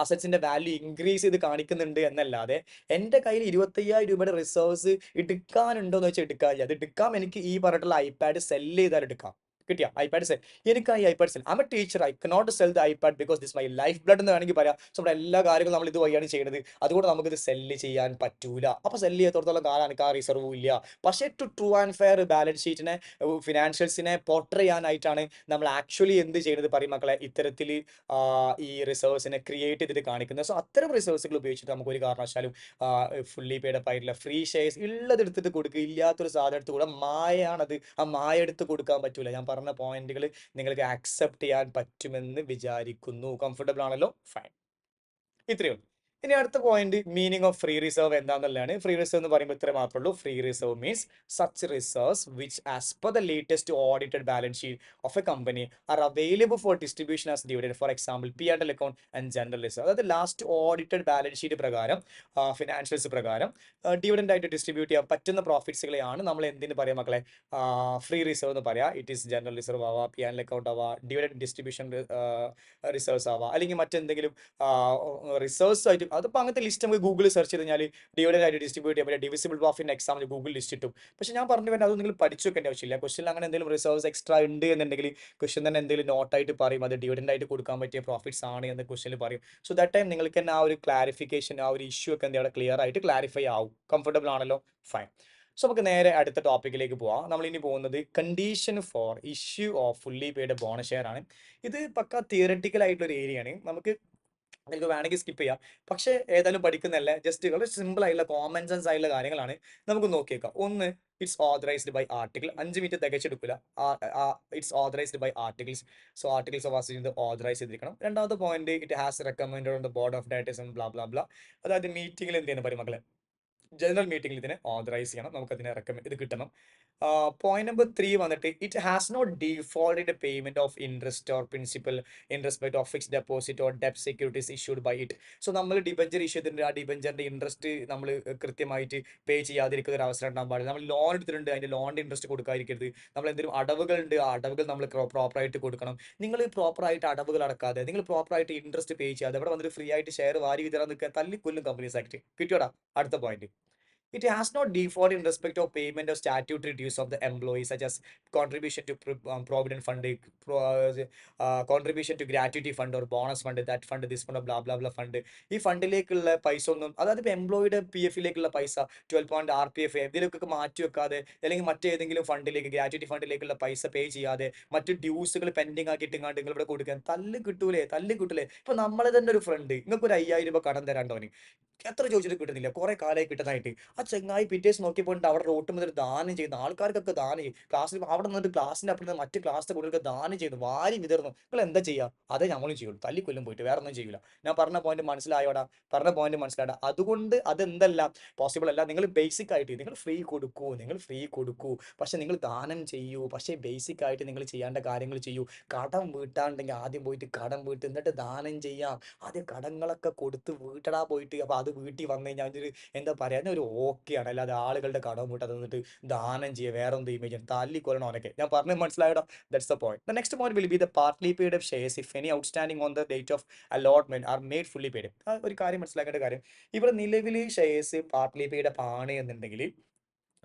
അസറ്റ്സിന്റെ വാല്യൂ ഇൻക്രീസ് ചെയ്ത് കാണിക്കുന്നുണ്ട് എന്നല്ലാതെ എൻ്റെ കയ്യിൽ 25,000 രൂപയുടെ റിസർവ്സ് എടുക്കാനുണ്ടോ എന്ന് വെച്ചാൽ എടുക്കാനില്ല. അത് എടുക്കാം, എനിക്ക് ഈ പറഞ്ഞിട്ടുള്ള ഐപാഡ് സെല് ചെയ്താൽ എടുക്കാം. കിട്ടിയ ഐപാഡ് സെൽ. എനിക്ക് ആ iPad cell, I M A teacher, I cannot cell the iPad because this my life blood എന്ന് വേണമെങ്കിൽ പറയാം. സോ നമ്മുടെ എല്ലാ കാര്യങ്ങളും നമ്മൾ ഇത് വഴിയാണ് ചെയ്യുന്നത്. അതുകൊണ്ട് നമുക്കിത് സെല്ല് ചെയ്യാൻ പറ്റൂല. അപ്പോൾ സെല്ല് ചെയ്യാത്തോടത്തോളം കാലം എനിക്ക് ആ റിസർവും ഇല്ല. പക്ഷേ to true and fair balance ഷീറ്റിനെ, ഫിനാൻഷ്യൽസിനെ പോർട്രേ ചെയ്യാനായിട്ടാണ് നമ്മൾ ആക്ച്വലി എന്ത് ചെയ്യുന്നത് പറയും മക്കളെ, ഇത്തരത്തിൽ ഈ റിസർവ്സിനെ ക്രിയേറ്റ് ചെയ്തിട്ട് കാണിക്കുന്നത്. സോ അത്തരം റിസർവ്സുകൾ ഉപയോഗിച്ചിട്ട് നമുക്ക് ഒരു കാരണവശാലും ഫുള്ളി പെയ്ഡ് അപ്പ് ആയിട്ടുള്ള ഫ്രീ ഷെയർസ് ഉള്ളത് എടുത്തിട്ട് കൊടുക്കുക, ഇല്ലാത്തൊരു സാധനം എടുത്ത് കൂടെ മായയാണത്. ആ മായ എടുത്ത് കൊടുക്കാൻ പറ്റൂല. ഞാൻ പറഞ്ഞ പോയിന്റുകൾ നിങ്ങൾക്ക് ആക്സെപ്റ്റ് ചെയ്യാൻ പറ്റുമെന്ന് വിചാരിക്കുന്നു. കംഫർട്ടബിൾ ആണല്ലോ? ഫൈൻ. ഇത്രയേ ഉള്ളൂ. ഇനി അടുത്ത point meaning of free reserve എന്താണെന്നുള്ളതാണ്. ഫ്രീ റിസർവ് എന്ന് പറയുമ്പോൾ ഇത്ര മാത്രമേ ഉള്ളൂ. Free reserve means such reserves which as per the latest audited balance sheet of a company are available for distribution as dividend. For example P and L account and general reserve. അതായത് last audited balance sheet പ്രകാരം, financials പ്രകാരം dividend ആയിട്ട് distribute ചെയ്യാൻ പറ്റുന്ന പ്രോഫിറ്റ്സുകളെയാണ് നമ്മൾ എന്തിന് പറയാം മക്കളെ, ഫ്രീ റിസർവ് എന്ന് പറയാം. ഇറ്റ് ഈസ് ജനറൽ റിസർവ് ആവാം, പി ആൻഡ് എൽ അക്കൗണ്ട് ആവാം, ഡിവിഡൻഡ് ഡിസ്ട്രിബ്യൂഷൻ റിസർവ്സ് ആവാം, അല്ലെങ്കിൽ മറ്റെന്തെങ്കിലും റിസർവ്സ് ആയിട്ട്. അതിപ്പോൾ അങ്ങനത്തെ ലിസ്റ്റ് നമുക്ക് ഗൂഗിളിൽ സെർച്ച് ചെയ്ത് കഴിഞ്ഞാൽ ഡിവിഡൻഡ് ആയിട്ട് ഡിസ്ട്രിബ്യൂട്ട് ചെയ്യാൻ പറ്റിയ ഡിവിസിബിൾ പ്രോഫിറ്റ് എക്സാമിൽ ഗൂഗിൾ ലിസ്റ്റ് കിട്ടും. പക്ഷേ ഞാൻ പറഞ്ഞു വരുന്നത് അത് നിങ്ങൾ പഠിച്ചു വെക്കേണ്ട ആവശ്യമില്ല. ക്വസ്റ്റ്യൻ അങ്ങനെ എന്തെങ്കിലും റിസർവ്സ് എക്സ്ട്രാ ഉണ്ട് എന്നുണ്ടെങ്കിൽ ക്വസ്റ്റ്യൻ തന്നെ എന്തെങ്കിലും നോട്ടായിട്ട് പറയും, അത് ഡിവിഡൻഡ് ആയിട്ട് കൊടുക്കാൻ പറ്റിയ പ്രോഫിറ്റ്സ് ആണ് എന്ന് ക്വസ്റ്റ്യനിൽ പറയും. സോ ദാറ്റ് ടൈം നിങ്ങൾക്ക് തന്നെ ആ ഒരു ക്ലാരിഫിക്കേഷൻ, ആ ഒരു ഇഷ്യൂ ഒക്കെ എന്താണ് ക്ലിയർ ആയിട്ട് ക്ലാരിഫൈ ആവും. കംഫർട്ടബിൾ ആണല്ലോ? ഫൈൻ. സോ നമുക്ക് നേരെ അടുത്ത ടോപ്പിക്കിലേക്ക് പോവാം. നമ്മൾ ഇനി പോകുന്നത് condition for issue of fully paid bonus share ആണ്. ഇത് പക്ക തിയററ്റിക്കൽ ആയിട്ടുള്ള ഒരു ഏരിയ ആണ്. നിങ്ങൾക്ക് വേണമെങ്കിൽ സ്കിപ്പ് ചെയ്യാം. പക്ഷേ ഏതായാലും പഠിക്കുന്നതല്ലേ, ജസ്റ്റ് വളരെ സിമ്പിൾ ആയിട്ടുള്ള കോമൺ സെൻസ് ആയിട്ടുള്ള കാര്യങ്ങളാണ്. നമുക്ക് നോക്കിയേക്കാം. ഒന്ന്, it's authorised by article. 5 minute തികച്ചെടുക്കില്ല. It's authorised by articles. So articles of association authorise ചെയ്തിരിക്കണം. രണ്ടാമത്തെ point, it has recommend on the board of directors blah blah blah. അതായത് മീറ്റിംഗിൽ എന്ത് ചെയ്യുന്ന മക്കളെ, ജനറൽ മീറ്റിംഗിൽ ഇതിനെ ഓതറൈസ് ചെയ്യണം, നമുക്കതിനെ ഇത് കിട്ടണം. പോയിന്റ് നമ്പർ 3 വന്നിട്ട്, it has not defaulted payment of interest or principal in respect of fixed deposit or ഡെപ്റ്റ് securities issued by it. So നമ്മൾ ഡിബഞ്ചർ ഇഷ്യൂ ചെയ്തിട്ടുണ്ട്, ആ ഡിബഞ്ചറിന്റെ ഇൻട്രസ്റ്റ് നമ്മൾ കൃത്യമായിട്ട് പേ ചെയ്യാതിരിക്കുന്ന ഒരു അവസരം ഉണ്ടാകാൻ പാടില്ല. നമ്മൾ ലോൺ എടുത്തിട്ടുണ്ട്, അതിന്റെ ലോണിന്റെ ഇൻട്രസ്റ്റ് കൊടുക്കാതിരിക്കരുത്. നമ്മൾ എന്തെങ്കിലും അടവുകൾ ഉണ്ട്, ആ അടവുകൾ നമ്മൾ പ്രോപ്പറായിട്ട് കൊടുക്കണം. നിങ്ങൾ പ്രോപ്പറായിട്ട് അടവുകൾ അടക്കാതെ, നിങ്ങൾ പ്രോപ്പറായിട്ട് ഇൻട്രസ്റ്റ് പേ ചെയ്യാതെ ഇവിടെ വന്നിട്ട് ഫ്രീ ആയിട്ട് ഷെയർ വാരി വിതരാൻ നിൽക്കുക, തല്ലിക്കൊല്ലും കമ്പനീസ് ആക്ട്. കിട്ടിയോടാ? അടുത്ത point, it has not default in respect of payment of statutory dues of the employee, such as contribution to provident fund, contribution to gratuity fund or bonus fund, that fund, this fund, blah blah blah fund. ഈ ഫണ്ടിലേക്കുള്ള പൈസ ഒന്നും, അതായത് ഇപ്പോൾ എംപ്ലോയിയുടെ PF-ലേക്കുള്ള പൈസ 12 RPF ഇതിലേക്കൊക്കെ മാറ്റി വെക്കാതെ, അല്ലെങ്കിൽ മറ്റേതെങ്കിലും ഫണ്ടിലേക്ക്, ഗ്രാറ്റുവിറ്റി ഫണ്ടിലേക്കുള്ള പൈസ പേ ചെയ്യാതെ, മറ്റു ഡ്യൂസുകൾ പെൻഡിങ് ആക്കിയിട്ടെങ്ങാണ്ട് നിങ്ങൾ ഇവിടെ കൊടുക്കാൻ തല്ല് കിട്ടൂലേ, തല്ല് കിട്ടൂലേ. ഇപ്പൊ നമ്മളെ തന്നെ ഒരു ഫ്രണ്ട് നിങ്ങൾക്ക് ഒരു 5000 രൂപ കടം തരാണ്ടോന്, എത്ര ചോദിച്ചിട്ട് കിട്ടുന്നില്ല, കുറെ കാലമായി കിട്ടുന്നതായിട്ട്. ആ ചെങ്ങായി പിറ്റേസ് നോക്കിയപ്പോൾ അവിടെ റോട്ട് മുതൽ ദാനം ചെയ്യുന്നു, ആൾക്കാർക്കൊക്കെ ദാനം ചെയ്യും. ക്ലാസ്സിൽ അവിടെ നിന്നിട്ട് ക്ലാസ്സിന്റെ അപ്പുറത്ത് മറ്റ് ക്ലാസ്സിലെ കുട്ടികൾക്ക് ദാനം ചെയ്യുന്നു, വാരി വിതർന്നു. നിങ്ങൾ എന്താ ചെയ്യുക? അതേ നമ്മളും ചെയ്യുള്ളൂ, തല്ലിക്കൊല്ലും പോയിട്ട്, വേറെ ഒന്നും ചെയ്യില്ല. ഞാൻ പറഞ്ഞ പോയിന്റ് മനസ്സിലായോടാ? പറഞ്ഞ പോയിന്റ് മനസ്സിലാടാ? അതുകൊണ്ട് അതെന്തല്ല പോസിബിൾ അല്ല. നിങ്ങൾ ബേസിക് ആയിട്ട് നിങ്ങൾ ഫ്രീ കൊടുക്കൂ, നിങ്ങൾ ഫ്രീ കൊടുക്കൂ, പക്ഷെ നിങ്ങൾ ദാനം ചെയ്യൂ. പക്ഷേ ബേസിക് ആയിട്ട് നിങ്ങൾ ചെയ്യേണ്ട കാര്യങ്ങൾ ചെയ്യൂ. കടം വീട്ടാണ്ടെങ്കിൽ ആദ്യം പോയിട്ട് കടം വീട്ട്, എന്നിട്ട് ദാനം ചെയ്യാം. ആദ്യം കടങ്ങളൊക്കെ കൊടുത്ത് വീട്ടടാ പോയിട്ട്. അപ്പൊ അത് വീട്ടിൽ വന്നു കഴിഞ്ഞാൽ ഒരു എന്താ പറയാ, ഒരു ഓക്കെയാണ്. അല്ലാതെ ആളുകളുടെ കടം വീട്ടാ തന്നിട്ട് ദാനം ചെയ്യുക, വേറെ എന്ത് ഇമേജ് തല്ലിക്കൊല്ലണം അവനൊക്കെ. ഞാൻ പറഞ്ഞത് മനസ്സിലായടാ? That's the point. The next point will be the partly paid shares if any outstanding on the date of allotment are made fully paid. ഒരു കാര്യം മനസ്സിലാക്കേണ്ട കാര്യം, ഇവിടെ നിലവിൽ ഷെയർസ് പാർട്ട്ലി പെയ്ഡ് ആണ് എന്നുണ്ടെങ്കിൽ,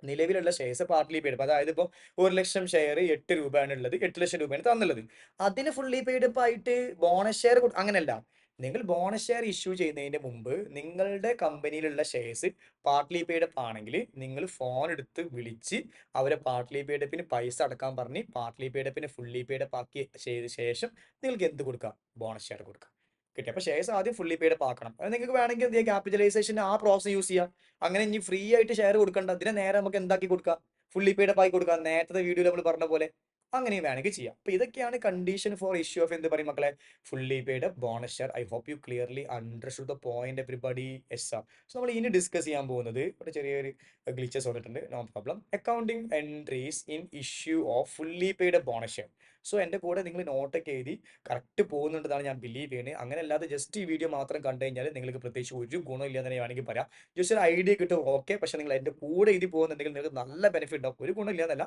നിലവിലുള്ള ഷെയർസ് പാർട്ട്ലി പെയ്ഡ്, അതായത് ഇപ്പോൾ 1,00,000 ഷെയർ 8 രൂപയാണ് ഉള്ളത്, 8 ലക്ഷം രൂപയാണ് തന്നുള്ളത്. അതിന് ഫുള്ളി പെയ്ഡ് ആയിട്ട് ബോണസ് ഷെയർ അങ്ങനെയല്ല. നിങ്ങൾ ബോണസ് ഷെയർ ഇഷ്യൂ ചെയ്യുന്നതിന് മുമ്പ് നിങ്ങളുടെ കമ്പനിയിലുള്ള ഷെയർസ് പാർട്ട്ലി പെയ്ഡ് ആണെങ്കിൽ നിങ്ങൾ ഫോൺ എടുത്ത് വിളിച്ച് അവരെ പാർട്ട്ലി പെയ്ഡ് പൈസ അടക്കാൻ പറഞ്ഞ് പാർട്ട്ലി പെയ്ഡ് ഫുള്ളി പെയ്ഡ് ആക്കി ചെയ്ത ശേഷം നിങ്ങൾക്ക് എന്ത് കൊടുക്കാം? ബോണസ് ഷെയർ കൊടുക്കാം. കിട്ടി. അപ്പോൾ ഷെയർസ് ആദ്യം ഫുള്ളി പെയ്ഡ് ആക്കണം. അത് നിങ്ങൾക്ക് വേണമെങ്കിൽ എന്ത് ചെയ്യാം, ക്യാപിറ്റലൈസേഷൻ ആ പ്രോസസ് യൂസ് ചെയ്യാം. അങ്ങനെ ഇനി ഫ്രീ ആയിട്ട് ഷെയർ കൊടുക്കണ്ട, ഇതിനെ നേരെ നമുക്ക് എന്താക്കി കൊടുക്കാം? ഫുള്ളി പെയ്ഡ് ആക്കി കൊടുക്കാം. നേരത്തെ വീഡിയോയിൽ നമ്മൾ പറഞ്ഞ പോലെ അങ്ങനെയും വേണമെങ്കിൽ ചെയ്യാം. അപ്പൊ ഇതൊക്കെയാണ് കണ്ടീഷൻ ഫോർ ഇഷ്യൂ ഓഫ് എന്ത് പറയും മക്കളെ, fully paid bonus share. I hope you clearly understood the point everybody. S R. So നമ്മൾ ഇനി ഡിസ്കസ് ചെയ്യാൻ പോകുന്നത്, ഇവിടെ ചെറിയൊരു ഗ്ലിച്ചസ് വന്നിട്ടുണ്ട്, no problem. Accounting entries in issue of fully paid bonus share. So എൻ്റെ കൂടെ നിങ്ങൾ നോട്ടൊക്കെ എഴുതി കറക്റ്റ് പോകുന്നുണ്ടെന്നാണ് ഞാൻ ബിലീവ് ചെയ്യുന്നത്. അങ്ങനെ അല്ലാതെ ജസ്റ്റ് ഈ വീഡിയോ മാത്രം കണ്ടു കഴിഞ്ഞാൽ നിങ്ങൾക്ക് പ്രത്യേകിച്ച് ഒരു ഗുണമില്ല എന്ന് വേണമെങ്കിൽ പറയാം. ജസ്റ്റ് ഒരു ഐഡിയ കിട്ടും, ഓക്കെ. പക്ഷെ നിങ്ങൾ എൻ്റെ കൂടെ എഴുതി പോകുന്നുണ്ടെങ്കിൽ നിങ്ങൾക്ക് നല്ല ബെനിഫിറ്റ് ഉണ്ടാവും. ഒരു ഗുണമില്ല എന്നല്ല,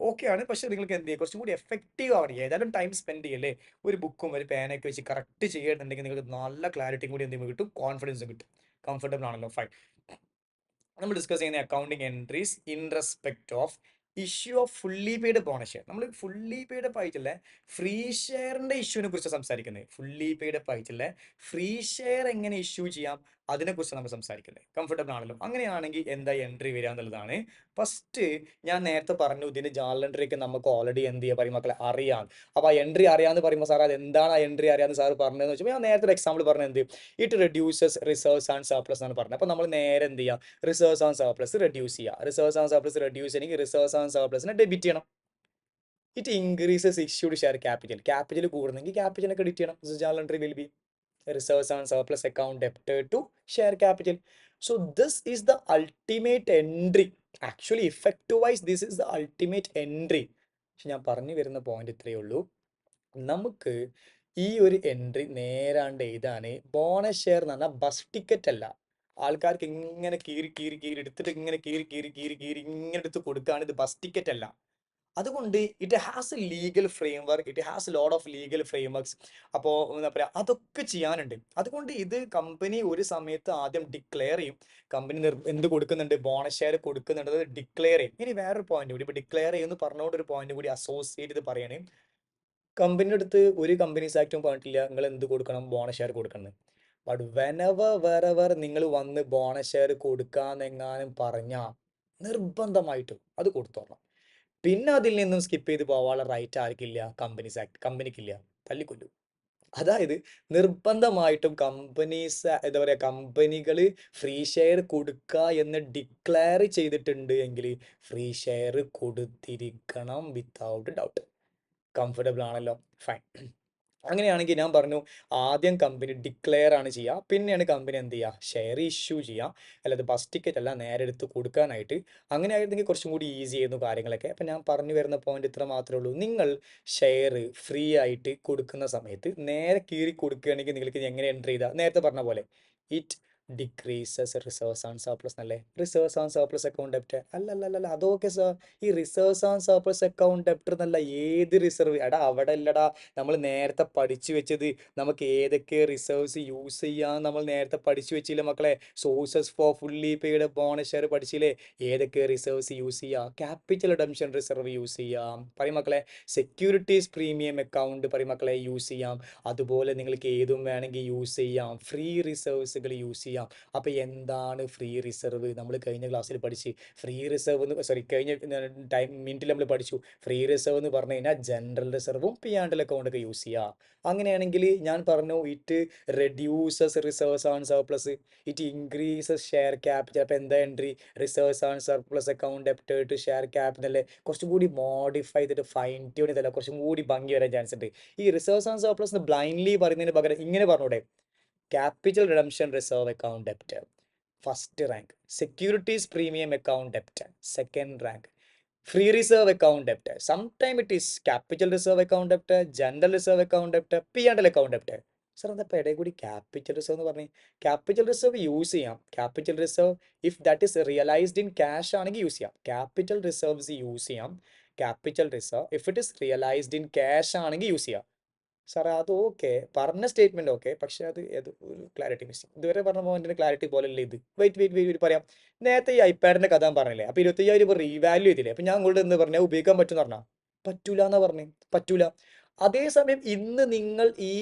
ഓക്കെ ആണ്. പക്ഷെ നിങ്ങൾക്ക് എന്ത് ചെയ്യുക, കുറച്ചും കൂടി എഫക്റ്റീവ് ആണ്. ഏതായാലും ടൈം സ്പെൻഡ് ചെയ്യല്ലേ, ഒരു ബുക്കും ഒരു പേനയൊക്കെ വെച്ച് കറക്റ്റ് ചെയ്യുന്നുണ്ടെങ്കിൽ നിങ്ങൾക്ക് നല്ല ക്ലാരിറ്റിയും കൂടി എന്തെങ്കിലും കിട്ടും, കോൺഫിഡൻസും കിട്ടും. കംഫർട്ടബിൾ ആണല്ലോ? ഫൈൻ. നമ്മൾ ഡിസ്കസ് ചെയ്യുന്ന accounting entries in respect of issue of fully paid bonus share. നമ്മൾ ഫുള്ളി പെയ്ഡ് അപ്പ് ആയിട്ടുള്ള ഫ്രീ ഷെയറിന്റെ ഇഷ്യൂവിനെ കുറിച്ച് സംസാരിക്കുന്നത്. ഫുള്ളി പെയ്ഡ് അപ്പ് ആയിട്ടുള്ള ഫ്രീ ഷെയർ എങ്ങനെ ഇഷ്യൂ ചെയ്യാം അതിനെക്കുറിച്ച് നമ്മൾ സംസാരിക്കുന്നത്. കംഫർട്ടബിൾ ആണല്ലോ? അങ്ങനെയാണെങ്കിൽ എന്താ എൻട്രി വരിക എന്നുള്ളതാണ്. ഫസ്റ്റ് ഞാൻ നേരത്തെ പറഞ്ഞു ഇതിന്റെ ജേർണൽ എൻട്രി ഒക്കെ നമുക്ക് ഓൾറെഡി എന്ത് ചെയ്യാം പറയും മക്കളെ അറിയാം. അപ്പൊ ആ എൻട്രി അറിയാന്ന് പറയുമ്പോൾ സാർ അത് എന്താണ് ആ എൻട്രി അറിയാന്ന് സാർ പറഞ്ഞതെന്ന് വെച്ചപ്പോൾ ഞാൻ നേരത്തെ ഒരു എക്സാമ്പിൾ പറഞ്ഞത് എന്ത് it reduces reserves and surplus എന്നാണ് പറഞ്ഞത്. അപ്പൊ നമ്മൾ നേരെ എന്ത് ചെയ്യാം റിസർവ്സ് ആൻഡ് സർപ്ലസ് റെഡ്യൂസ് ചെയ്യുക. റിസർവ്സ് ആൻഡ് സർപ്ലസ് റെഡ്യൂസ് ചെയ്യണമെങ്കിൽ റിസർവ്സ് ആൻഡ് സർപ്ലസിനെ ഡെബിറ്റ് ചെയ്യണം. It increases issued share capital. Capital കൂടുന്നെങ്കിൽ ക്യാപിറ്റലിനെ ക്രെഡിറ്റ് ചെയ്യണം. Journal entry will be reserves and surplus account debtor to share capital. So this is the ultimate entry. Actually effect wise this is the ultimate entry. പക്ഷെ ഞാൻ പറഞ്ഞു വരുന്ന point ഇത്രയേ ഉള്ളൂ. നമുക്ക് ഈ ഒരു എൻട്രി നേരാണ്ട് എഴുതാന് ബോണസ് ഷെയർ എന്ന് പറഞ്ഞാൽ ബസ് ടിക്കറ്റ് അല്ല. ആൾക്കാർക്ക് ഇങ്ങനെ കീറി കീറി കീറി എടുത്തിട്ട് ഇങ്ങനെ കീറി കീറി കീറി കീറി ഇങ്ങനെ എടുത്ത് കൊടുക്കുകയാണ്. ഇത് ബസ് ടിക്കറ്റ് അല്ല. അതുകൊണ്ട് it has A legal frame work, it has load of legal frame works. അപ്പോൾ എന്താ പറയുക അതൊക്കെ ചെയ്യാനുണ്ട്. അതുകൊണ്ട് ഇത് കമ്പനി ഒരു സമയത്ത് ആദ്യം ഡിക്ലെയർ ചെയ്യും. കമ്പനി എന്ത് കൊടുക്കുന്നുണ്ട് ബോണസ് ഷെയർ കൊടുക്കുന്നുണ്ട്, ഡിക്ലെയർ ചെയ്യും. ഇനി വേറൊരു പോയിന്റ് കൂടി ഇപ്പോൾ ഡിക്ലെയർ ചെയ്യുമെന്ന് പറഞ്ഞുകൊണ്ട് ഒരു പോയിന്റ് കൂടി അസോസിയേറ്റ് ചെയ്ത് പറയാണ്. കമ്പനിയുടെ അടുത്ത് ഒരു കമ്പനീസ് ആക്റ്റും പറഞ്ഞിട്ടില്ല നിങ്ങൾ എന്ത് കൊടുക്കണം ബോണസ് ഷെയർ കൊടുക്കണം. ബട്ട് വെനെവർ വെറെവർ നിങ്ങൾ വന്ന് ബോണസ് ഷെയർ കൊടുക്കാന്നെങ്ങാനും പറഞ്ഞാൽ നിർബന്ധമായിട്ടും അത് കൊടുത്തോളണം. പിന്നെ അതിൽ നിന്നും സ്കിപ്പ് ചെയ്ത് പോകാനുള്ള റൈറ്റ് ആർക്കില്ല? കമ്പനീസ് ആക്ട് കമ്പനിക്കില്ല, തല്ലിക്കൊല്ലും. അതായത് നിർബന്ധമായിട്ടും കമ്പനീസ് എന്താ പറയുക കമ്പനികൾ ഫ്രീ ഷെയർ കൊടുക്കുക എന്ന് ഡിക്ലെയർ ചെയ്തിട്ടുണ്ട് എങ്കിൽ ഫ്രീ ഷെയർ കൊടുത്തിരിക്കണം വിത്തൗട്ട് ഡൗട്ട്. കംഫർട്ടബിൾ ആണല്ലോ? ഫൈൻ. അങ്ങനെയാണെങ്കിൽ ഞാൻ പറഞ്ഞു ആദ്യം കമ്പനി ഡിക്ലെയർ ആണ് ചെയ്യുക, പിന്നെയാണ് കമ്പനി എന്ത് ചെയ്യുക ഷെയർ ഇഷ്യൂ ചെയ്യുക. അല്ലാതെ ബസ് ടിക്കറ്റ് അല്ല നേരെ എടുത്ത് കൊടുക്കാനായിട്ട്. അങ്ങനെ ആയിരുന്നെങ്കിൽ കുറച്ചും കൂടി ഈസി ആയിരുന്നു കാര്യങ്ങളൊക്കെ. അപ്പം ഞാൻ പറഞ്ഞു വരുന്ന പോയിന്റ് ഇത്ര മാത്രമേ ഉള്ളൂ. നിങ്ങൾ ഷെയർ ഫ്രീ ആയിട്ട് കൊടുക്കുന്ന സമയത്ത് നേരെ കീറി കൊടുക്കുകയാണെങ്കിൽ നിങ്ങൾക്ക് എങ്ങനെ എൻട്രി ചെയ്താൽ നേരത്തെ പറഞ്ഞ പോലെ it decreases reserves and surplus എന്നല്ലേ? റിസർവ്സ് ആൻഡ് സർപ്ലസ് അക്കൗണ്ട് ഡെപ്റ്റ് അല്ലല്ല അതൊക്കെ സാർ ഈ reserves and surplus account debtor എന്നല്ല. ഏത് റിസർവ് എടാ അവിടെ അല്ലടാ നമ്മൾ നേരത്തെ പഠിച്ചു വെച്ചത്. നമുക്ക് ഏതൊക്കെ റിസർവ്സ് യൂസ് ചെയ്യാൻ നമ്മൾ നേരത്തെ പഠിച്ചു വെച്ചില്ലേ മക്കളെ? Sources for fully paid bonus share പഠിച്ചില്ലേ? ഏതൊക്കെ റിസർവ്സ് യൂസ് ചെയ്യാം? ക്യാപിറ്റൽ റിഡംഷൻ റിസർവ് യൂസ് ചെയ്യാം പറയും മക്കളെ. സെക്യൂരിറ്റീസ് പ്രീമിയം അക്കൗണ്ട് പറയും മക്കളെ യൂസ് ചെയ്യാം. അതുപോലെ നിങ്ങൾക്ക് ഏതും വേണമെങ്കിൽ യൂസ് ചെയ്യാം. ഫ്രീ റിസർവ്സുകൾ യൂസ് ചെയ്യാം. അപ്പോൾ എന്താണ് ഫ്രീ റിസർവ്? നമ്മൾ കഴിഞ്ഞ ക്ലാസ്സിൽ പഠിച്ച് ഫ്രീ റിസർവ് എന്ന് കഴിഞ്ഞ മിനിറ്റിൽ നമ്മൾ പഠിച്ചു. ഫ്രീ റിസർവ് എന്ന് പറഞ്ഞു കഴിഞ്ഞാൽ ജനറൽ റിസർവും പി ആൻഡ് എൽ അക്കൗണ്ടൊക്കെ യൂസ് ചെയ്യുക. അങ്ങനെയാണെങ്കിൽ ഞാൻ പറഞ്ഞു it reduces reserves and surplus, it increases share capital. അപ്പോൾ എന്താ entry? Reserves and surplus account debtor to share capital. കുറച്ചും കൂടി മോഡിഫൈ ചെയ്തിട്ട് ഫൈൻ ട്യൂൺ ചെയ്തല്ല കുറച്ചും കൂടി ഭംഗി വരാൻ ചാൻസ് ഉണ്ട്. ഈ റിസർവ്സ് ആൻഡ് സർപ്ലസ് ബ്ലൈൻഡ്ലി പറയുന്നതിന് പകരം ഇങ്ങനെ പറഞ്ഞൂടെ? Capital redemption reserve account debtor first rank, securities premium account debtor second rank, free reserve account debtor. Sometime it is capital reserve account debtor, general reserve account debtor, P&L account debtor. Sir എന്താ ഇപ്പോൾ ഇടയിൽ കൂടി capital reserve എന്ന് പറഞ്ഞ്? Capital reserve use ചെയ്യാം. Capital reserve if that is realised in cash ആണെങ്കിൽ use ചെയ്യാം. Capital reserves use ചെയ്യാം. Capital reserve if it is realised in cash ആണെങ്കിൽ യൂസ് ചെയ്യാം. സാറേ അത് ഓക്കെ പറഞ്ഞ സ്റ്റേറ്റ്മെന്റ് ഓക്കെ, പക്ഷെ അത് ഒരു ക്ലാരിറ്റി മിസ്സിങ്. ഇതുവരെ പറഞ്ഞ പോയിന്റിന് ക്ലാരിറ്റി പോലല്ലേ ഇത്? വെയിറ്റ് പറയാം. നേരത്തെ ഈ ഐപാഡിന്റെ കഥ ഞാൻ പറഞ്ഞില്ലേ? അപ്പോൾ 25,000 രൂപ റീവാല്യൂ ചെയ്തില്ലേ? അപ്പം ഞാൻ നിങ്ങളോട് എന്ന് പറഞ്ഞാൽ ഉപയോഗിക്കാൻ പറ്റുമെന്ന് പറഞ്ഞാൽ പറ്റൂല എന്നാ പറഞ്ഞു. പറ്റൂല. അതേസമയം ഇന്ന് നിങ്ങൾ ഈ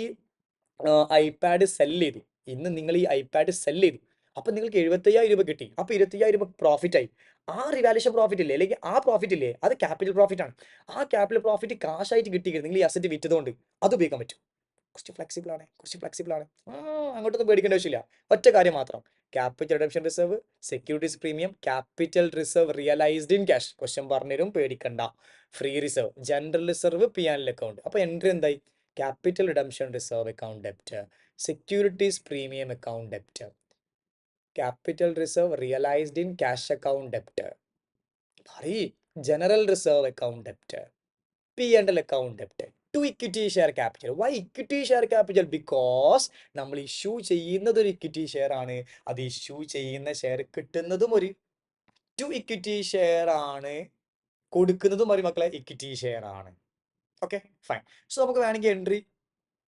ഐപാഡ് സെല് ചെയ്തു. ഇന്ന് നിങ്ങൾ ഈ ഐപാഡ് സെല് ചെയ്തു. അപ്പം നിങ്ങൾക്ക് 75,000 രൂപ കിട്ടി. അപ്പോൾ 25,000 രൂപ പ്രോഫിറ്റ് ആയി. ആ റിവാലുവേഷൻ പ്രോഫിറ്റ് ഇല്ലേ, അല്ലെങ്കിൽ ആ പ്രോഫിറ്റ് ഇല്ലേ, അത് ക്യാപിറ്റൽ പ്രോഫിറ്റ് ആണ്. ആ ക്യാപിറ്റൽ പ്രോഫിറ്റ് കാശായിട്ട് കിട്ടിയിട്ട് നിങ്ങൾ ഈ അസറ്റ് വിറ്റതുകൊണ്ട് അത് ഉപയോഗിക്കാൻ പറ്റും. കുറച്ച് ഫ്ലെക്സിബിൾ ആണ്, കുറച്ച് ഫ്ലെക്സിബിൾ ആണ്. അങ്ങോട്ടൊന്നും പേടിക്കേണ്ട ആവശ്യമില്ല. ഒറ്റ കാര്യം മാത്രം, capital redemption reserve, securities premium, capital reserve realised in cash. Question പറഞ്ഞുതരും, പേടിക്കണ്ട. Free reserve, general reserve, P and L account. അപ്പോൾ എൻട്രി എന്തായി? Capital redemption reserve account debit, securities premium account debit, capital reserve realised in cash account debit, general reserve account debit, P&L account debt to equity share capital. Why equity share capital? Because നമ്മൾ issue ചെയ്യുന്നത് ഒരു equity share ആണ്. അത് issue ചെയ്യുന്ന share കിട്ടുന്നതും ഒരു to equity share ആണ്, കൊടുക്കുന്നതും ഒരു മക്കളെ ഇക്വിറ്റി ഷെയർ ആണ്. Okay fine. സോ നമുക്ക് വേണമെങ്കിൽ entry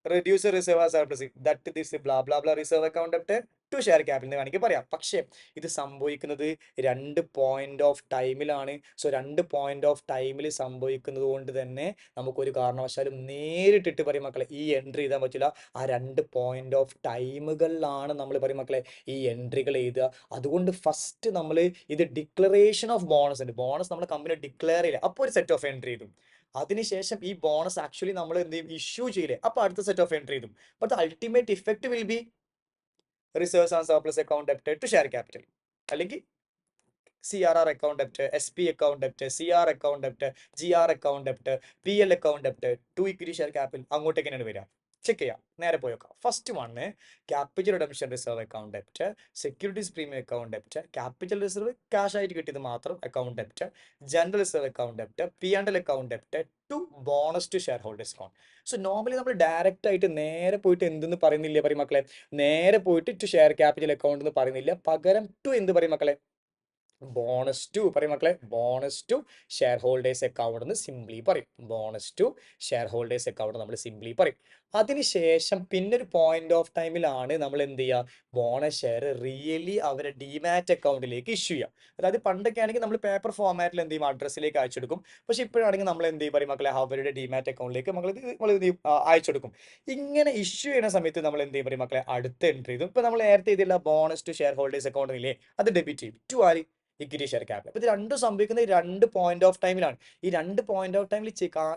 reduce reserve surplus that this blah blah blah reserve account debit to share capital എന്ന് വേണമെങ്കിൽ പറയാം. പക്ഷേ ഇത് സംഭവിക്കുന്നത് 2 പോയിന്റ് ഓഫ് ടൈമിലാണ്. സോ 2 പോയിന്റ് ഓഫ് ടൈമിൽ സംഭവിക്കുന്നത് കൊണ്ട് തന്നെ നമുക്കൊരു കാരണവശാലും നേരിട്ടിട്ട് പറയും മക്കളെ ഈ എൻട്രി എഴുതാൻ പറ്റില്ല. ആ 2 പോയിന്റ് ഓഫ് ടൈമുകളിലാണ് നമ്മൾ പറയും മക്കളെ ഈ എൻട്രികൾ എഴുതുക. അതുകൊണ്ട് ഫസ്റ്റ് നമ്മൾ ഇത് ഡിക്ലറേഷൻ ഓഫ് ബോണസ് ഉണ്ട്. ബോണസ് നമ്മുടെ കമ്പനി ഡിക്ലെയർ ചെയ്യില്ല, അപ്പോൾ ഒരു സെറ്റ് ഓഫ് എൻട്രി ചെയ്തു. അതിനുശേഷം ഈ ബോണസ് ആക്ച്വലി നമ്മൾ എന്ത് ചെയ്യും, ഇഷ്യൂ ചെയ്യില്ലേ, അപ്പോൾ അടുത്ത സെറ്റ് ഓഫ് എൻട്രി ചെയ്തു. But ultimate effect will be reserves and surplus account debit to share capital, അല്ലെങ്കിൽ CRR account debit, SP account debit, CR account debit, GR account debit, PL account debit to equity share capital. അങ്ങോട്ടേക്ക് തന്നെയാണ് വരിക. Check ചെയ്യാം, നേരെ പോയി നോക്കാം. First one capital redemption reserve account debit, securities premium account debit, capital reserve cash ആയിട്ട് കിട്ടിയത് മാത്രം account debit, general reserve account debit, P&L account debit to bonus to shareholders account. So normally നമ്മൾ direct ആയിട്ട് നേരെ പോയിട്ട് എന്തെന്ന് പറയുന്നില്ല പറയും മക്കളെ, നേരെ പോയിട്ട് ടു ഷെയർ ക്യാപിറ്റൽ അക്കൗണ്ട് എന്ന് പറയുന്നില്ല, പകരം ടു എന്ത് പറയും മക്കളെ, ബോണസ് ടു പറയും മക്കളെ, bonus to shareholders account എന്ന് സിംപ്ലി പറയും. Bonus to shareholders account നമ്മൾ സിംപ്ലി പറയും. അതിനുശേഷം പിന്നെ ഒരു പോയിന്റ് ഓഫ് ടൈമിലാണ് നമ്മൾ എന്ത് ചെയ്യുക, ബോണസ് ഷെയർ റിയലി അവരെ ഡിമാറ്റ് അക്കൗണ്ടിലേക്ക് ഇഷ്യൂ ചെയ്യുക. അതായത് പണ്ടൊക്കെ ആണെങ്കിൽ നമ്മൾ പേപ്പർ ഫോർമാറ്റിൽ എന്ത് ചെയ്യും, അഡ്രസ്സിലേക്ക് അയച്ചെടുക്കും. പക്ഷെ ഇപ്പോഴാണെങ്കിൽ നമ്മൾ എന്ത് ചെയ്യും പറയും മക്കളെ, അവരുടെ ഡിമാറ്റ് അക്കൗണ്ടിലേക്ക് നമ്മൾ എന്ത് ചെയ്യും, അയച്ചെടുക്കും. ഇങ്ങനെ ഇഷ്യൂ ചെയ്യുന്ന സമയത്ത് നമ്മൾ എന്ത് ചെയ്യും പറയും മക്കളെ, അടുത്ത എൻട്രി ചെയ്തു. ഇപ്പൊ നമ്മൾ നേരത്തെ ചെയ്തില്ല bonus to shareholders account ഇല്ലേ, അത് ഡെബിറ്റ് ചെയ്യും ടു ആര്, ഇക്വിറ്റി ഷെയർ ക്യാപിറ്റൽ. അപ്പോൾ ഇത് രണ്ടും സംഭവിക്കുന്നത് 2 പോയിന്റ് ഓഫ് ടൈമിലാണ്. ഈ 2 പോയിന്റ് ഓഫ് ടൈമിൽ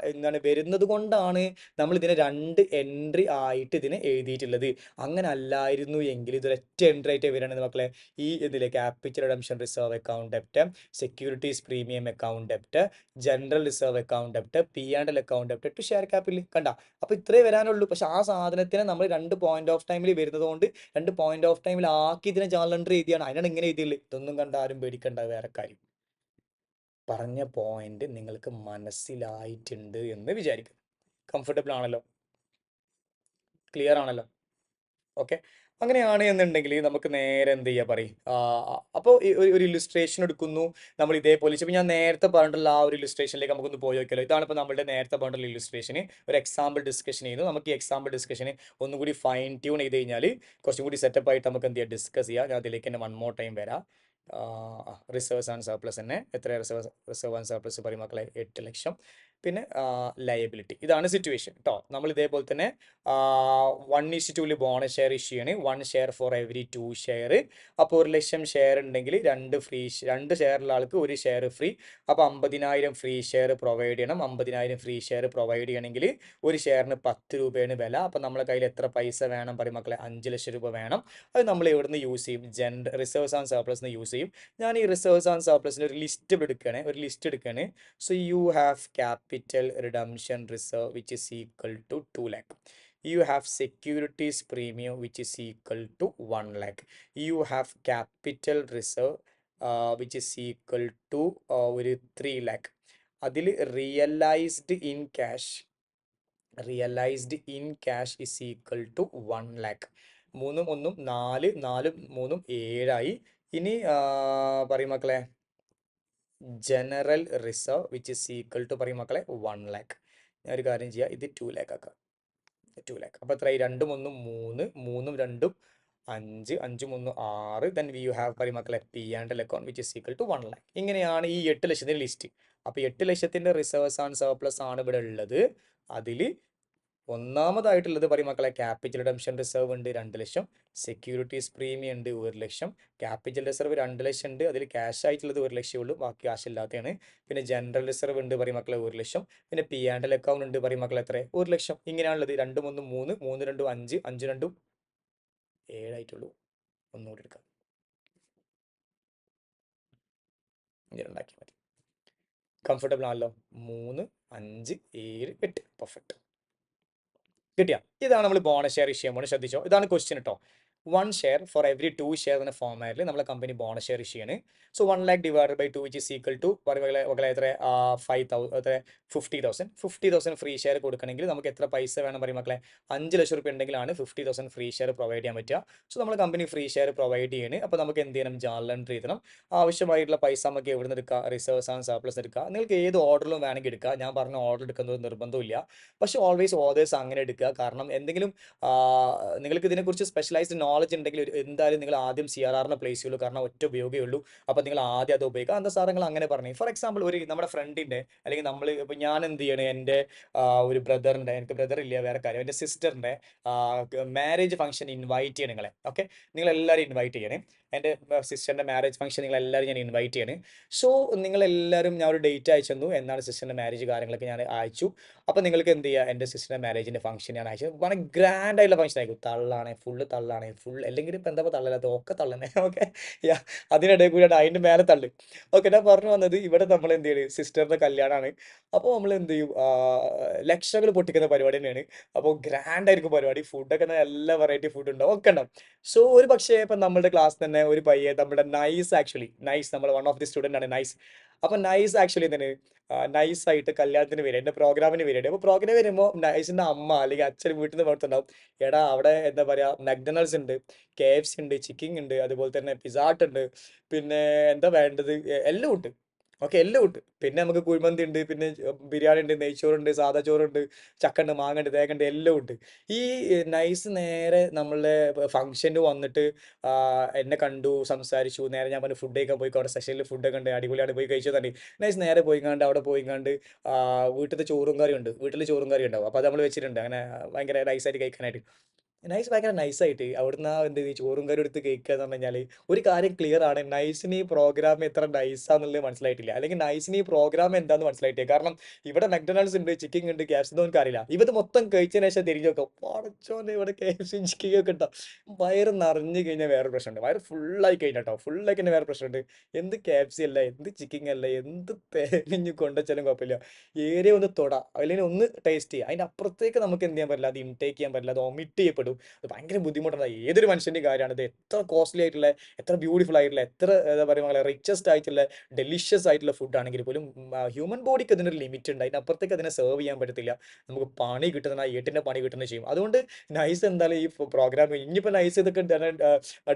എന്താണ് വരുന്നത് കൊണ്ടാണ് നമ്മൾ ഇതിനെ 2 എൻട്രി ആയിട്ട് ഇതിനെ എഴുതിയിട്ടുള്ളത്. അങ്ങനെ അല്ലായിരുന്നു എങ്കിൽ ഇതൊരൊറ്റ എൻട്രി ആയിട്ട് വരികയാണെന്ന് മക്കളെ, ഈ ഇതിലെ capital redemption reserve account debit, securities premium account debit, general reserve account debit, P&L account debit to share capital. കണ്ട, അപ്പോൾ ഇത്രേ വരാനുള്ളൂ. പക്ഷെ ആ സാധനത്തിനെ നമ്മൾ 2 പോയിന്റ് ഓഫ് ടൈമിൽ വരുന്നത് കൊണ്ട് 2 പോയിന്റ് ഓഫ് ടൈമിൽ ആക്കി ഇതിനെ ജേർണൽ എൻട്രി എഴുതിയാണ്. അതിനാണ് ഇങ്ങനെ എഴുതിയുള്ളത്. ഇതൊന്നും കണ്ട ആരും പേടിക്കേണ്ട വേറെ കാര്യം. പറഞ്ഞ പോയിന്റ് നിങ്ങൾക്ക് മനസ്സിലായിട്ടുണ്ട് എന്ന് വിചാരിക്കുന്നു. കംഫർട്ടബിൾ ആണല്ലോ, ക്ലിയർ ആണല്ലോ? ഓക്കെ, അങ്ങനെയാണ് എന്നുണ്ടെങ്കിൽ നമുക്ക് നേരെ എന്ത് ചെയ്യാ പറയും. അപ്പോൾ ഒരു ഇല്ലുസ്ട്രേഷൻ എടുക്കുന്നു നമ്മൾ ഇതേപോലെ. ഇപ്പം ഞാൻ നേരത്തെ പറഞ്ഞിട്ടുള്ള ആ ഒരു ഇല്ലുസ്ട്രേഷനിലേക്ക് നമുക്കൊന്ന് പോയി നോക്കിയാലോ. ഇതാണ് ഇപ്പോൾ നമ്മുടെ നേരത്തെ പറഞ്ഞിട്ടുള്ള ഇല്ലുസ്ട്രേഷന് ഒരു എക്സാമ്പിൾ ഡിസ്കഷൻ ചെയ്യുന്നു. നമുക്ക് ഈ എക്സാമ്പിൾ ഡിസ്കഷന് ഒന്നുകൂടി ഫൈൻ ട്യൂൺ ചെയ്ത് കഴിഞ്ഞാൽ കുറച്ചും കൂടി സെറ്റപ്പ് ആയിട്ട് നമുക്ക് എന്ത് ചെയ്യാം, ഡിസ്കസ് ചെയ്യാം. ഞാൻ അതിലേക്ക് തന്നെ 1 more ടൈം വരാം. റിസർവ്സ് ആൻഡ് സർപ്ലസ് തന്നെ എത്ര റിസർവ് ആൻഡ് സർപ്ലസ് പറയും മക്കളെ, 8 ലക്ഷം. പിന്നെ ലയബിലിറ്റി, ഇതാണ് സിറ്റുവേഷൻ കേട്ടോ. നമ്മൾ ഇതേപോലെ തന്നെ 1:2 ബോണസ് ഷെയർ ഇഷ്യൂ ആണ്. 1 ഷെയർ ഫോർ എവറി 2 ഷെയർ. അപ്പോൾ 1 ലക്ഷം ഷെയർ ഉണ്ടെങ്കിൽ 2 ഷെയറുള്ള ആൾക്ക് 1 ഷെയർ ഫ്രീ. അപ്പോൾ 50,000 ഫ്രീ ഷെയർ പ്രൊവൈഡ് ചെയ്യണം. 50,000 ഫ്രീ ഷെയർ പ്രൊവൈഡ് ചെയ്യണമെങ്കിൽ 1 ഷെയറിന് 10 രൂപയാണ് വില. അപ്പോൾ നമ്മളെ കയ്യിൽ എത്ര പൈസ വേണം പറയും മക്കളെ, 5 ലക്ഷം രൂപ വേണം. അത് നമ്മൾ എവിടെ നിന്ന് യൂസ് ചെയ്യും, റിസർവ്സ് ആൻഡ് സർപ്ലസ് യൂസ് ചെയ്യും. ഞാൻ ഈ റിസർവ്സ് ആൻഡ് സർപ്ലസിന് ഒരു ലിസ്റ്റ് എടുക്കുകയാണ്. So you have capital redemption reserve which is equal to 2 lakh. You have securities premium which is equal to 1 lakh. You have capital reserve which is equal to 3 lakh. അതിൽ realised in cash is equal to 1 lakh. 3 1 4, 4 3 7 ഇനി പറയും മക്കളെ, general reserve which is equal to പറയും മക്കളെ 1 lakh. ഞാൻ ഒരു കാര്യം ചെയ്യാം, ഇത് 2 lakh ആക്കാം. 2 lakh. അപ്പോൾ എത്രയായി, 2 1 3, 3 2 5, 5 3 6. ദെൻ യു ഹാവ് പറയും മക്കളെ P&L account which is equal to 1 lakh. ഇങ്ങനെയാണ് ഈ 8 ലക്ഷത്തിൻ്റെ ലിസ്റ്റ്. അപ്പോൾ 8 ലക്ഷത്തിൻ്റെ റിസർവ്സ് ആൻഡ് സർപ്ലസ് ആണ് ഇവിടെ ഉള്ളത്. അതിൽ ഒന്നാമതായിട്ടുള്ളത് പറയും മക്കളെ, ക്യാപിറ്റൽ റിഡംഷൻ റിസർവ് ഉണ്ട് 2 ലക്ഷം, സെക്യൂരിറ്റീസ് പ്രീമിയം ഉണ്ട് 1 ലക്ഷം, ക്യാപിറ്റൽ റിസർവ് 2 ലക്ഷം ഉണ്ട്, അതിൽ ക്യാഷ് ആയിട്ടുള്ളത് 1 ലക്ഷം ഉള്ളൂ, ബാക്കി ക്യാഷ് ഇല്ലാത്തതാണ്. പിന്നെ ജനറൽ റിസർവ് ഉണ്ട് പറയും മക്കളെ 1 ലക്ഷം, പിന്നെ P&L അക്കൗണ്ട് ഉണ്ട് പറയും മക്കളെ എത്ര, 1 ലക്ഷം. ഇങ്ങനെയാണുള്ളത്. 2 1 3, 3 2 5, 5 2 7 ആയിട്ടുള്ളൂ. ഒന്നുകൂടി എടുക്കാം, ഇങ്ങനെ ഉണ്ടാക്കിയാൽ മതി. കംഫർട്ടബിൾ ആണല്ലോ. 3 5 7 8 പെർഫെക്റ്റ്. കിട്ടിയ, ഇതാണ് നമ്മൾ ബോണസ് ഷെയർ ഇഷ്യൂ ചെയ്യുമ്പോൾ ശ്രദ്ധിച്ചോ. ഇതാണ് ക്വസ്റ്റ്യൻ കേട്ടോ. 1 ഷെയർ ഫോർ എവറി 2 ഷെയർ എന്ന ഫോർമാറ്റിൽ നമ്മളെ കമ്പനി ബോണസ് ഷെയർ ഇഷ്യൂ ആണ്. So 1 lakh divide by 2 which is equal to എത്ര 50,000. 50,000 ഫ്രീ ഷെയർ കൊടുക്കണമെങ്കിൽ നമുക്ക് എത്ര പൈസ വേണം പറയും മക്കളെ, 5 ലക്ഷം രൂപ ഉണ്ടെങ്കിലാണ് 50,000 ഫ്രീ ഷെയർ പ്രൊവൈഡ് ചെയ്യാൻ പറ്റുക. സോ നമ്മൾ കമ്പനി ഫ്രീ ഷെയർ പ്രൊവൈഡ് ചെയ്യണം. അപ്പോൾ നമുക്ക് എന്ത് ചെയ്യണം, ജേർണൽ എൻട്രി എഴുതണം. ആവശ്യമായിട്ടുള്ള പൈസ നമുക്ക് എവിടെ നിന്ന് എടുക്കുക, റിസർവ്സ് ആൻഡ് സർപ്ലസ് എടുക്കുക. നിങ്ങൾക്ക് ഏത് ഓർഡറിലും വേണമെങ്കിൽ എടുക്കുക. ഞാൻ പറഞ്ഞ ഓർഡർ എടുക്കുന്നത് നിർബന്ധമില്ല. പക്ഷേ ഓൾവേസ് ഓർഡേഴ്സ് അങ്ങനെ എടുക്കുക. കാരണം എന്തെങ്കിലും നിങ്ങൾക്ക് ഇതിനെക്കുറിച്ച് സ്പെഷ്യലൈസ്ഡ് നോളജ് ഉണ്ടെങ്കിൽ എന്തായാലും നിങ്ങൾ ആദ്യം CRRനെ പ്ലേസ് ചെയ്യുള്ളൂ, കാരണം ഒറ്റ ഉപയോഗമേ ഉള്ളൂ. അപ്പോൾ നിങ്ങൾ ആദ്യം അത് ഉപയോഗിക്കുക. എന്താ സാർ നിങ്ങൾ അങ്ങനെ പറഞ്ഞു? ഫോർ എക്സാമ്പിൾ ഒരു നമ്മുടെ ഫ്രണ്ടിൻ്റെ അല്ലെങ്കിൽ നമ്മൾ ഇപ്പോൾ ഞാൻ എന്ത് ചെയ്യണേ, എൻ്റെ ഒരു ബ്രദറിൻ്റെ, എനിക്ക് ബ്രദർ ഇല്ല വേറെ കാര്യം, എൻ്റെ സിസ്റ്ററിൻ്റെ മാരേജ് ഫംഗ്ഷൻ ഇൻവൈറ്റ് ചെയ്യണം നിങ്ങളെ. ഓക്കെ, നിങ്ങളെല്ലാവരും ഇൻവൈറ്റ് ചെയ്യണേ. എൻ്റെ സിസ്റ്ററിൻ്റെ മാരേജ് ഫംഗ്ഷൻ നിങ്ങളെല്ലാവരും ഞാൻ ഇൻവൈറ്റ് ചെയ്യണേ. സോ നിങ്ങളെല്ലാവരും ഞാൻ ഒരു ഡേറ്റ് അയച്ചു തന്നു, എന്നാണ് സിസ്റ്ററിൻ്റെ മാരേജ് കാര്യങ്ങളൊക്കെ ഞാൻ അയച്ചു. അപ്പോൾ നിങ്ങൾക്ക് എന്ത് ചെയ്യുക, എൻ്റെ സിസ്റ്ററിൻ്റെ മാരേജിൻ്റെ ഫംഗ്ഷൻ ഞാൻ അയച്ചു. വളരെ ഗ്രാൻഡ് ആയിട്ടുള്ള ഫംഗ്ഷൻ ആയിരിക്കും. തള്ളാണ്, ഫുൾ അല്ലെങ്കിൽ ഇപ്പം എന്താ തള്ളലാത്ത ഒക്കെ തള്ളണേ. ഓക്കെ, അതിനിടയിൽ കൂടി അതിൻ്റെ മേലെ തള്ളു. ഓക്കെ, ഞാൻ പറഞ്ഞു വന്നത് ഇവിടെ നമ്മൾ എന്ത് ചെയ്യും, സിസ്റ്ററിൻ്റെ കല്യാണമാണ്. അപ്പോൾ നമ്മൾ എന്ത് ചെയ്യും, ലക്ഷങ്ങൾ പൊട്ടിക്കുന്ന പരിപാടി തന്നെയാണ്. അപ്പോൾ ഗ്രാൻഡ് ആയിരിക്കും പരിപാടി. ഫുഡൊക്കെ എല്ലാ വെറൈറ്റി ഫുഡ് ഉണ്ടാവും, ഒക്കെ ഉണ്ടാവും. സോ ഒരു പക്ഷേ ഇപ്പം നമ്മുടെ ക്ലാസ് തന്നെ ഒരു പയ്യെ നമ്മുടെ നൈസ് നമ്മൾ വൺ ഓഫ് ദി സ്റ്റുഡൻ്റ് ആണ് നൈസ്. അപ്പം നൈസ് ആക്ച്വലി എന്താണ്, നൈസായിട്ട് കല്യാണത്തിന് വരിക, എൻ്റെ പ്രോഗ്രാമിന് വരികയാണ്. അപ്പോൾ പ്രോഗ്രാം വരുമ്പോൾ നൈസിൻ്റെ അമ്മ അല്ലെങ്കിൽ അച്ഛൻ വീട്ടിൽ നിന്ന് പുറത്തുണ്ടാവും. എടാ അവിടെ എന്താ പറയുക, മക്ഡൊണാൾഡ്സ് ഉണ്ട്, KFC ഉണ്ട്, ചിക്കൻ ഉണ്ട്, അതുപോലെ തന്നെ പിസാട്ട് ഉണ്ട്, പിന്നെ എന്താ വേണ്ടത്, എല്ലാം ഉണ്ട്. ഓക്കെ, എല്ലാം ഉണ്ട്. പിന്നെ നമുക്ക് കുഴിമന്തി ഉണ്ട്, പിന്നെ ബിരിയാണി ഉണ്ട്, നെയ്ച്ചോറുണ്ട്, സാദാ ചോറുണ്ട്, ചക്ക ഉണ്ട്, മാങ്ങ ഉണ്ട്, തേങ്ങ ഉണ്ട്, എല്ലാം ഉണ്ട്. ഈ നൈസ് നേരെ നമ്മളുടെ ഫംഗ്ഷന് വന്നിട്ട് എന്നെ കണ്ടു, സംസാരിച്ചു. നേരെ ഞാൻ പറഞ്ഞു ഫുഡ് കഴിക്കാൻ പോയി, അവിടെ സെഷനിൽ ഫുഡൊക്കെ ഉണ്ട്, അടിപൊളിയാണ്, പോയി കഴിച്ചു തന്നെ. നൈസ് നേരെ പോയിക്കാണ്ട് അവിടെ പോയിക്കാണ്ട് വീട്ടിലത്തെ ചോറും കറി ഉണ്ട്, വീട്ടിൽ ചോറും കറി ഉണ്ടാവും. അപ്പോൾ അത് നമ്മൾ വെച്ചിട്ടുണ്ട് അങ്ങനെ ഭയങ്കര നൈസായിട്ട് കഴിക്കാനായിട്ട്. നൈസ് ഭയങ്കര നൈസായിട്ട് അവിടുന്ന് എന്ത് ചെയ്തു, ചോറും കറി എടുത്ത് കഴിക്കുക എന്ന് പറഞ്ഞു കഴിഞ്ഞാൽ ഒരു കാര്യം ക്ലിയർ ആണ്, നൈസിന് ഈ പ്രോഗ്രാം എത്ര നൈസാന്നുള്ളത് മനസ്സിലായിട്ടില്ല, അല്ലെങ്കിൽ നൈസിന് ഈ പ്രോഗ്രാം എന്താന്ന് മനസ്സിലായിട്ടില്ല. കാരണം ഇവിടെ മക്ഡൊണാൾഡ്സ് ഉണ്ട്, ചിക്കൻ ഉണ്ട്, KFC ഒന്നും അറിയില്ല. ഇത് മൊത്തം കഴിച്ചതിന് ശേഷം തിരിഞ്ഞു നോക്കാം, പടച്ചോനെ ഇവിടെ KFC ചിക്കൻ ഒക്കെ ഉണ്ടാവും. വയറ് നിറഞ്ഞു കഴിഞ്ഞാൽ വേറെ പ്രശ്നമുണ്ട്, വയറ് ഫുള്ളായി കഴിഞ്ഞാൽ കേട്ടോ, ഫുള്ളായി കഴിഞ്ഞാൽ വേറെ പ്രശ്നമുണ്ട്. എന്ത് KFC അല്ല, എന്ത് ചിക്കൻ അല്ല, എന്ത് തേഞ്ഞ് കൊണ്ടുവച്ചാലും കുഴപ്പമില്ല, ഏരിയ ഒന്ന് തൊട അല്ലെങ്കിൽ ഒന്ന് ടേസ്റ്റ് ചെയ്യുക, അതിൻ്റെ അപ്പുറത്തേക്ക് നമുക്ക് എന്ത് ചെയ്യാൻ പറ്റില്ല, അത് ഇൻടേക്ക് ചെയ്യാൻ പറ്റില്ല, അത് ഒമിറ്റ് ചെയ്യപ്പെടും. അത് ഭയങ്കര ബുദ്ധിമുട്ടാണ്. ഏതൊരു മനുഷ്യൻ്റെയും കാര്യമാണ് ഇത്. എത്ര കോസ്റ്റ്ലി ആയിട്ടുള്ള, എത്ര ബ്യൂട്ടിഫുൾ ആയിട്ടുള്ള, എത്ര എന്താ പറയുക റിച്ചസ്റ്റ് ആയിട്ടുള്ള ഡെലിഷ്യസ് ആയിട്ടുള്ള ഫുഡ് ആണെങ്കിൽ പോലും ഹ്യൂമൻ ബോഡിക്ക് അതിനൊരു ലിമിറ്റ് ഉണ്ട്. അതിനപ്പുറത്തേക്ക് അതിനെ സെർവ് ചെയ്യാൻ പറ്റത്തില്ല. നമുക്ക് പണി കിട്ടുന്ന ഏട്ടിൻ്റെ പണി കിട്ടുന്നത് ചെയ്യും. അതുകൊണ്ട് നൈസ് എന്തായാലും ഈ പ്രോഗ്രാം ഇനിയിപ്പോൾ നൈസ് ഇതൊക്കെ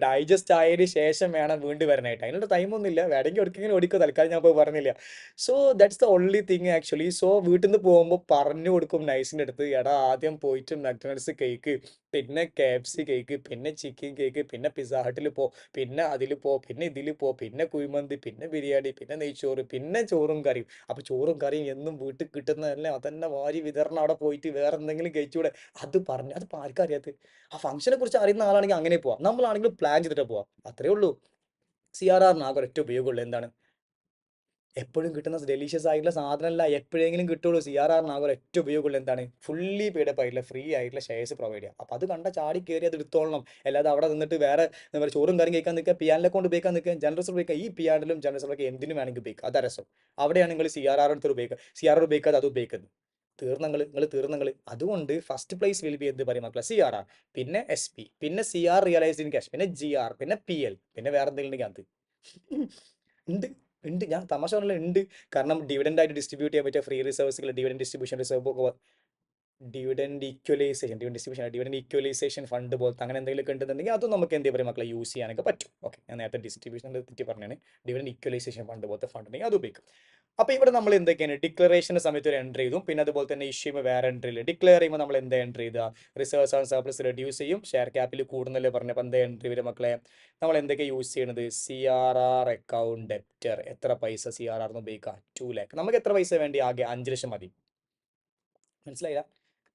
ഡൈജസ്റ്റ് ആയതിനു ശേഷം വേണം വീണ്ടും വരാനായിട്ട്. അതിനുള്ള ടൈമൊന്നുമില്ല, വേണമെങ്കിൽ ഒടുക്കെങ്കിലും ഓടിക്കോ, തൽക്കാലം ഞാൻ ഇപ്പോൾ പറഞ്ഞില്ല. So that's the only thing actually. So വീട്ടിൽ നിന്ന് പോകുമ്പോൾ പറഞ്ഞു കൊടുക്കും നൈസിൻ്റെ അടുത്ത്, എടാ ആദ്യം പോയിട്ട് മക്ഡൊണാൾഡ്സ് കേക്ക്, പിന്നെ KFC കേക്ക്, പിന്നെ ചിക്കൻ കേക്ക്, പിന്നെ പിസ്സ ഹട്ടിൽ പോ, പിന്നെ അതിൽ പോ, പിന്നെ ഇതിൽ പോ, പിന്നെ കുഴിമന്തി, പിന്നെ ബിരിയാണി, പിന്നെ നെയ്ച്ചോറ്, പിന്നെ ചോറും കറിയും. അപ്പോൾ ചോറും കറിയും എന്നും വീട്ടിൽ കിട്ടുന്നതല്ലേ, അതന്നെ വാരി വിതരണം, അവിടെ പോയിട്ട് വേറെ എന്തെങ്കിലും കഴിച്ചുകൂടെ? അത് പറഞ്ഞു, അതിപ്പോൾ ആർക്കും അറിയാത്ത, ആ ഫംഗ്ഷനെ കുറിച്ച് അറിയുന്ന ആളാണെങ്കിൽ അങ്ങനെ പോവാം, നമ്മളാണെങ്കിൽ പ്ലാൻ ചെയ്തിട്ട് പോവാം, അത്രേ ഉള്ളൂ. CRRന് ആകെ ഒരൊറ്റ ഉപയോഗമുള്ളൂ, എന്താണ്, എപ്പോഴും കിട്ടുന്ന ഡെലീഷ്യസ് ആയിട്ടുള്ള സാധനമല്ല, എപ്പോഴെങ്കിലും കിട്ടുള്ളൂ. CRRന് ആകെ ഒരൊറ്റ ഉപയോഗമുള്ളൂ, എന്താണ്, ഫുള്ളി പെയ്ഡപ്പ് ആയിട്ടുള്ള ഫ്രീ ആയിട്ടുള്ള ഷെയർസ് പ്രൊവൈഡ് ചെയ്യുക. അപ്പോൾ അത് കണ്ട ചാടി കയറി അത് എടുത്തോളണം. അല്ലാതെ അവിടെ നിന്നിട്ട് വേറെ എന്താ പറയുക, ചോറും കറിയും കഴിക്കാൻ നിൽക്കുക, പിയാനിലെ കൊണ്ട് ഉപയോഗിക്കാൻ നിൽക്കുക, ജനറൽ റിസർവ് ഉപയോഗിക്കുക. ഈ പിയാനിലും ജനറൽ റിസർവൊക്കെ എന്തിനും വേണമെങ്കിൽ ഉപയോഗിക്കുക, അതാ രസം. അവിടെയാണ് നിങ്ങൾ CRR എടുത്ത് ഉപയോഗിക്കുക. CRR ഉപയോഗിക്കാതെ അത് ഉപയോഗിക്കുന്നത്, തീർന്നങ്ങൾ. അതുകൊണ്ട് ഫസ്റ്റ് പ്ലേസ് വിൽ ബി എന്ത് പറയും മക്കളെ, CRR, പിന്നെ SP, പിന്നെ CR റിയലൈസ്ഡ് ഇൻ ക്യാഷ്, പിന്നെ GR, പിന്നെ PL, പിന്നെ വേറെ എന്തെങ്കിലും ഉണ്ടെങ്കിൽ അത് ഉണ്ട്. ഉണ്ട്, ഞാൻ തമാശ പറഞ്ഞില്ല, ഉണ്ട്. കാരണം ഡിവിഡൻഡ് ആയിട്ട് ഡിസ്ട്രിബ്യൂട്ട് ചെയ്യാൻ പറ്റിയ ഫ്രീ റിസർവ്സുകൾ, dividend distribution reserve, dividend equalisation fund പോലത്തെ അങ്ങനെ എന്തെങ്കിലുമൊക്കെ ഉണ്ടെന്നുണ്ടെങ്കിൽ അതും നമുക്ക് എന്ത് പറയും മക്കളെ, യൂസ് ചെയ്യാനൊക്കെ പറ്റും. ഓക്കെ, ഞാൻ നേരത്തെ ഡിസ്ട്രിബ്യൂഷൻ്റെ തെറ്റി പറഞ്ഞാണ്. ഡിവിഡൻഡ് ഈക്വലൈസേഷൻ ഫണ്ട് പോലത്തെ ഫണ്ട് ഉണ്ടെങ്കിൽ അത് ഉപയോഗിക്കും. അപ്പോൾ ഇവിടെ നമ്മൾ എന്തൊക്കെയാണ്, ഡിക്ലറേഷൻ്റെ സമയത്ത് ഒരു എൻട്രി ചെയ്തും, പിന്നെ അതുപോലെ തന്നെ ഇഷ്യൂമ്പോൾ വേറെ എൻട്രി ഇല്ല. ഡിക്ലെയർ ചെയ്യുമ്പോൾ നമ്മൾ എന്താ എൻട്രി ചെയ്തുക, റിസർവ്സ് ആൻഡ് സർപ്ലസ് റെഡ്യൂസ് ചെയ്യും, ഷെയർ ക്യാപ്പിൽ കൂടുന്നല്ലേ പറഞ്ഞപ്പോൾ എന്താ എൻട്രി വരും മക്കളെ, നമ്മൾ എന്തൊക്കെ യൂസ് ചെയ്യണത്, CRR അക്കൗണ്ട് ഡെപ്റ്റർ. എത്ര പൈസ CRRന്ന് ഉപയോഗിക്കാം, 2 lakh. നമുക്ക് എത്ര പൈസ വേണ്ടി, ആകെ 5 ലക്ഷം മതി. മനസ്സിലായില്ല,